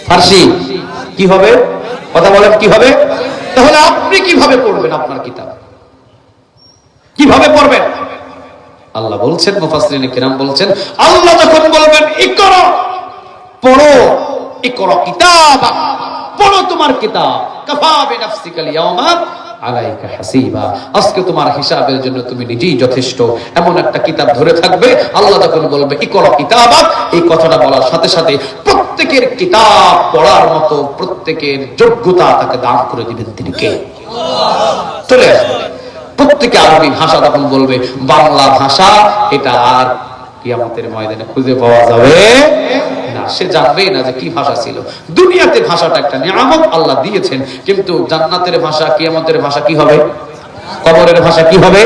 ফার্সি? কি হবে? কথা বলেন, কি হবে? তাহলে আপনি কিভাবে পড়বেন আপনার কিতাব? কিভাবে পড়বেন? আল্লাহ বলছেন, মুফাসসিরিনে কিরাম বলছেন, আল্লাহ যখন বলবেন ইকরা, পড়ো, ইকরা কিতাবা, পড়ো তোমার কিতাব, কাফা বিনাফসিকাল ইয়াওমা আলাইকা হাসিবা, আজকে তোমার হিসাবের জন্য তুমি নিজেই যথেষ্ট, এমন একটা কিতাব ধরে থাকবে। আল্লাহ যখন বলবে ইকরা কিতাবা, এই কথাটা বলার সাথে সাথে প্রত্যেকের কিতাব পড়ার মতো প্রত্যেকের যোগ্যতা তাকে দান করে দিবেন তিনি কে? চলে আসবে প্রত্যেকে আরবি ভাষা তখন বলবে, বাংলা ভাষা এটা আর কিয়ামতের ময়দানে খুঁজে পাওয়া যাবে না। সে জানবেই না যে কি ভাষা ছিল। দুনিয়াতে ভাষাটা একটা নিয়ামত আল্লাহ দিয়েছেন, কিন্তু জান্নাতের ভাষা, কিয়ামতের ভাষা কি হবে? কবরের ভাষা কি হবে?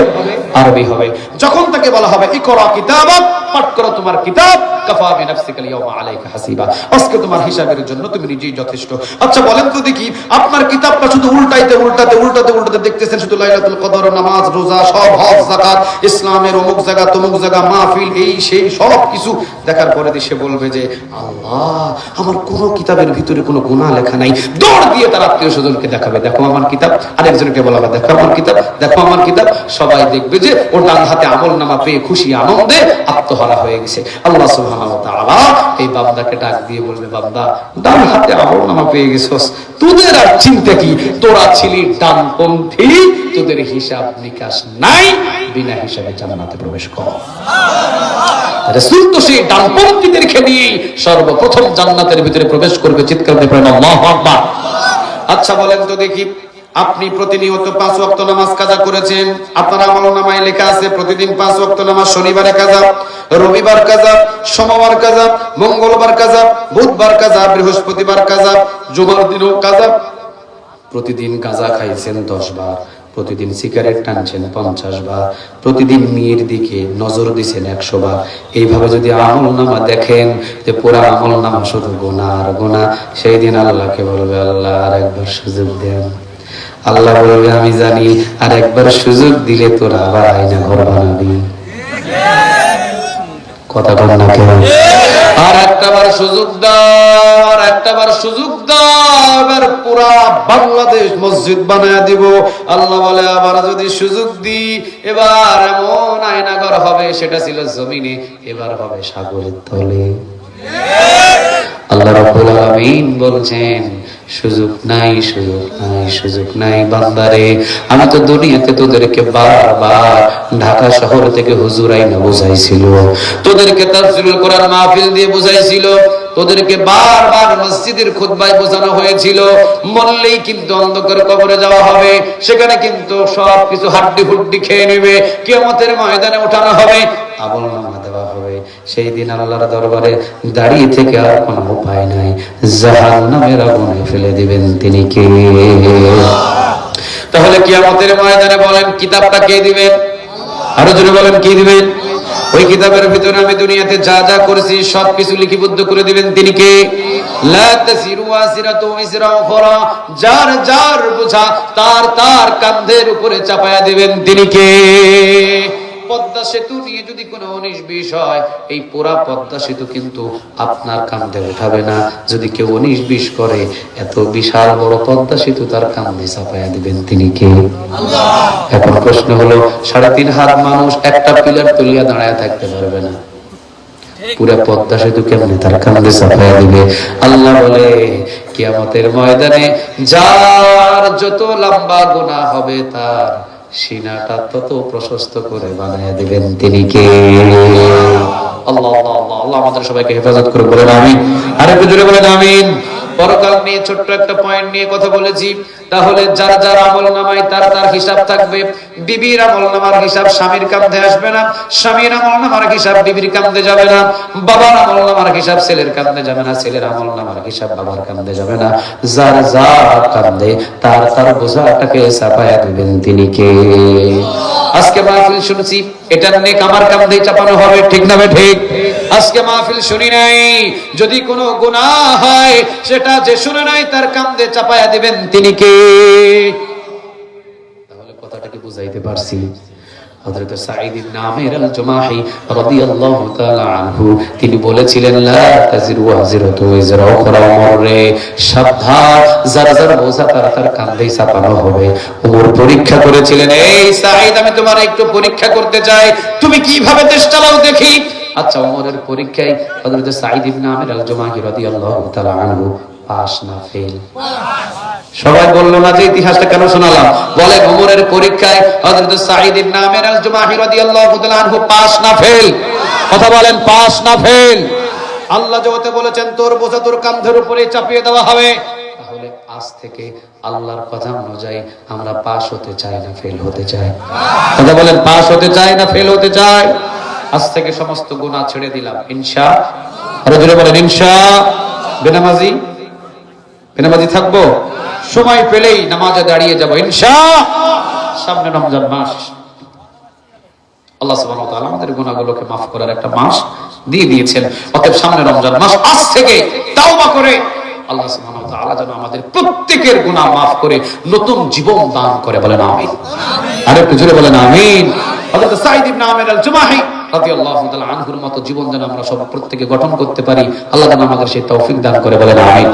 আরবি হবে। যখন তাকে বলা হবে ইকরা কিতাবাক, পাঠ করো তোমার কিতাব, কাফা বিনাফসিকাল ইয়াওমা আলাইকা হাসিবা, আজকে তোমার হিসাবের জন্য তুমি নিজেই যথেষ্ট। আচ্ছা বলেন তো দেখি, আপনার কিতাবটা শুধু উল্টাতে দেখতেছেন, শুধু লাইলাতুল কদর, নামাজ, রোজা, সব হজ, যাকাত, ইসলামের অমুক জায়গা তমুক জায়গা, মাহফিল, এই সেই সব কিছু দেখার পরে সে বলবে যে আল্লাহ, আমার কোনো কিতাবের ভিতরে কোনো গুনাহ লেখা নাই। দৌড় দিয়ে তার আত্মীয় স্বজনকে দেখাবে, দেখো আমার কিতাব। আরেকজনকে বলাবে, দেখো আমার কিতাব, দেখো আমার কিতাব। সবাই দেখবে যে ওর ডান হাতে আমলনামা পেয়ে খুশি আনন্দে আত্মহারা হয়ে গেছে। আল্লাহ সুবহানাহু ওয়া তাআলা এই বান্দাকে ডাক দিয়ে বলবে, বান্দা, ডান হাতে আমলনামা পেয়ে গেছস, তোদের আর চিন্তা কি? তোরা ছিলি ডানপন্থী, তোদের হিসাব নিকাশ নাই, বিনা হিসাবে জান্নাতে প্রবেশ কর। রাসূল তো সেই ডানপন্থীদেরকে নিয়ে সর্বপ্রথম জান্নাতের ভিতরে প্রবেশ করবে। চিৎকার দিয়ে বলেন আল্লাহু আকবার। আচ্ছা বলেন তো দেখি, আপনি প্রতিনিয়ত 5 ওয়াক্ত নামাজ কাজা করেছেন, আপনার আমলনামায় লেখা আছে প্রতিদিন 5 ওয়াক্ত নামাজ, শনিবারে কাজা, রবিবার কাজা, সোমবার কাজা, মঙ্গলবার কাজা, বুধবার কাজা, বৃহস্পতিবার কাজা, জুমার দিনও কাজা। প্রতিদিন গাঁজা খাইছেন 10 বার, প্রতিদিন সিগারেট টানছেন 50 বার, প্রতিদিন মেয়ের দিকে নজর দিছেন 100 বার। এইভাবে যদি আমলনামা দেখেন যে পুরা আমলনামা শুধু গুনাহ আর গুনাহ, সেই দিন আল্লাহকে বলবে, আল্লাহ আর একবার সুযোগ দেন। আল্লাহ বলবে, আমি জানি আর একবার সুযোগ দিলে তোরা আবার আয়না ঘর বানাবি। কথা বল না কেন? আর একটাবার সুযোগ দাও, আর একটাবার সুযোগ দাও, এবার পুরা বাংলাদেশ মসজিদ বানায়া দিব। আল্লাহ বলে, আবার যদি সুযোগ দি, এবার এমন আয়নাঘর হবে, সেটা ছিল জমিনে, এবার হবে সাগরের তলে। আল্লাহ রাব্বুল আলামিন বলছেন, সুযোগ নাই বান্দারে, আমি তো দুনিয়াতে তোদেরকে বারবার ঢাকা শহর থেকে হুজুর আইনা বুঝাইছিল, তোদেরকে তাফসীরুল কোরআন মাহফিল দিয়ে বুঝাইছিল, তোদেরকে বারবার মসজিদের খুতবায় বোঝানো হয়েছিল মরলেই কিন্তু অন্ধকার কবরে যাওয়া হবে, সেখানে কিন্তু সবকিছু হাড্ডি হুড্ডি খেয়ে নেবে, কিয়ামতের ময়দানে ওঠানো হবে, আমলনামা দেওয়া হবে। সেই দিন আল্লাহর দরবারে দাঁড়িয়ে থেকে আর কোনো উপায় নাই, জাহান্নামের আগুনে ফেলে দিবেন তিনি কে? তাহলে কিয়ামতের ময়দানে বলেন কিতাবটা কে দিবেন? আরো জোরে বলেন কি দিবেন? ওই কিতাবের ভিতরে আমি দুনিয়াতে যা যা করেছি সবকিছু লিপিবদ্ধ করে দিবেন তিনি কে? লা তাসিরু ওয়াসিরাতু ইসরা উখরা, যার যার বোঝা তার তার কাঁধের উপরে চাপায়া দিবেন তিনি কে? পদ্মা সেতু নিয়ে যদি কোনো 19-20 হয়, এই পুরা পদ্মা সেতু কিন্তু আপনার কাঁধে উঠাবে না। যদি কেউ 19-20 করে, এত বিশাল বড় পদ্মা সেতু তার কাঁধে চাপায়া দিবেন তিনি কে? আল্লাহ। এখন প্রশ্ন হলো, 3.5 হাত মানুষ একটা পিলার তুলিয়া দাঁড়ায় থাকতে পারবে না, পুরা পদ্মা সেতু কেমনে তার কাঁধে চাপায়া দিবে? আল্লাহ বলে কিয়ামতের ময়দানে যার যত লম্বা গুনাহ হবে তার সিনাটা তত প্রশস্ত করে বানায় দিবেন তিনি কে? আল্লাহ আল্লাহ আল্লাহ আমাদের সবাইকে হেফাজত করে বলেন আমিন। আরেকটু জোরে বলেন আমিন। পরকাল নিয়ে ছোট্ট একটা পয়েন্ট নিয়ে কথা বলেছি। তাহলে যার যার আমলনামায় তার তার হিসাব থাকবে। বিবির আমলনামার হিসাব স্বামীর কাঁধে আসবে না, স্বামীর আমলনামার হিসাব বিবির কাঁধে যাবে না, বাবার আমলনামার হিসাব ছেলের কাঁধে যাবে না, ছেলের আমলনামার হিসাব বাবার কাঁধে যাবে না। যার যার কাঁধে তার তার বোঝাটাকে চাপায়া দিবেন তিনি কে? আজকে মাহফিল শুনছি, এটা নেক আমার কাঁধে চাপানো হবে, ঠিক না ঠিক? আজকে মাহফিল শুনি নাই, যদি কোনো গুনাহ হয় সেটা যে শুনে নাই তার কাঁধে চাপায়া দিবেন তিনি কে? তাহলে কথাটা কি বুঝাইতে পারছি? হযরত সাঈদ ইবনে আমির আল-জুমাহি রাদিয়াল্লাহু তাআলা আনহু তিনি বলেছিলেন, লা তাজিরু ওয়াজিরাতু ওয়িজরা উখরা, ওমরে সাবধান, যার যার বোঝা তার তার কাঁধেই চাপানো হবে। ওমর পরীক্ষা করেছিলেন, এই সাঈদ আমি তোমার একটু পরীক্ষা করতে চাই, তুমি কিভাবে দেশ চালাও দেখি। আচ্ছা, ওমরের পরীক্ষায় হযরত সাঈদ ইবনে আমির আল-জুমাহি রাদিয়াল্লাহু তাআলা আনহু পাস না ফেল? সবাই বললো না যে ইতিহাসটা কেন শোনালাম? বলে ওমরের পরীক্ষায় হযরত সাঈদ ইবনে আমির আল-জুমাহি রাদিয়াল্লাহু তাআলা আনহু পাস না ফেল? কথা বলেন, পাস না ফেল? আল্লাহ জগতে বলেছেন তোর বোঝা তোর কাঁধের উপরে চাপিয়ে দেওয়া হবে। তাহলে আজ থেকে আল্লাহর কথা অনুযায়ী আমরা পাস হতে চাই না ফেল হতে চাই? কথা বলেন, পাস হতে চাই না ফেল হতে চাই? আজ থেকে সমস্ত গুনাহ ছেড়ে দিলাম ইনশাআল্লাহ। আরো জোরে বলেন ইনশাআল্লাহ। বেনামাজি থাকবো, সময় পেলেই নামাজে দাঁড়িয়ে যাবো ইনশাআল্লাহ। সামনে রমজান মাস, আল্লাহ সুবহানাহু ওয়া তাআলা আমাদের গুনাহগুলোকে মাফ করার একটা মাস দিয়ে দিয়েছেন। অতএব সামনে রমজান মাস, আজ থেকে তাওবা করে আল্লাহ সুবহানাহু ওয়া তাআলা যেন আমাদের প্রত্যেকের গুনাহ মাফ করে নতুন জীবন দান করে, বলেন আমিন। আর একটু জোরে বলেন আমিন। হযরত সাঈদ ইবনে আমির আল-জুমাহি রাদিয়াল্লাহু তাআলা আনহুর মতো জীবন যেন আমরা সব প্রত্যেকে গঠন করতে পারি, আল্লাহ যেন আমাদের সেই তৌফিক দান করে, বলেন আমিন।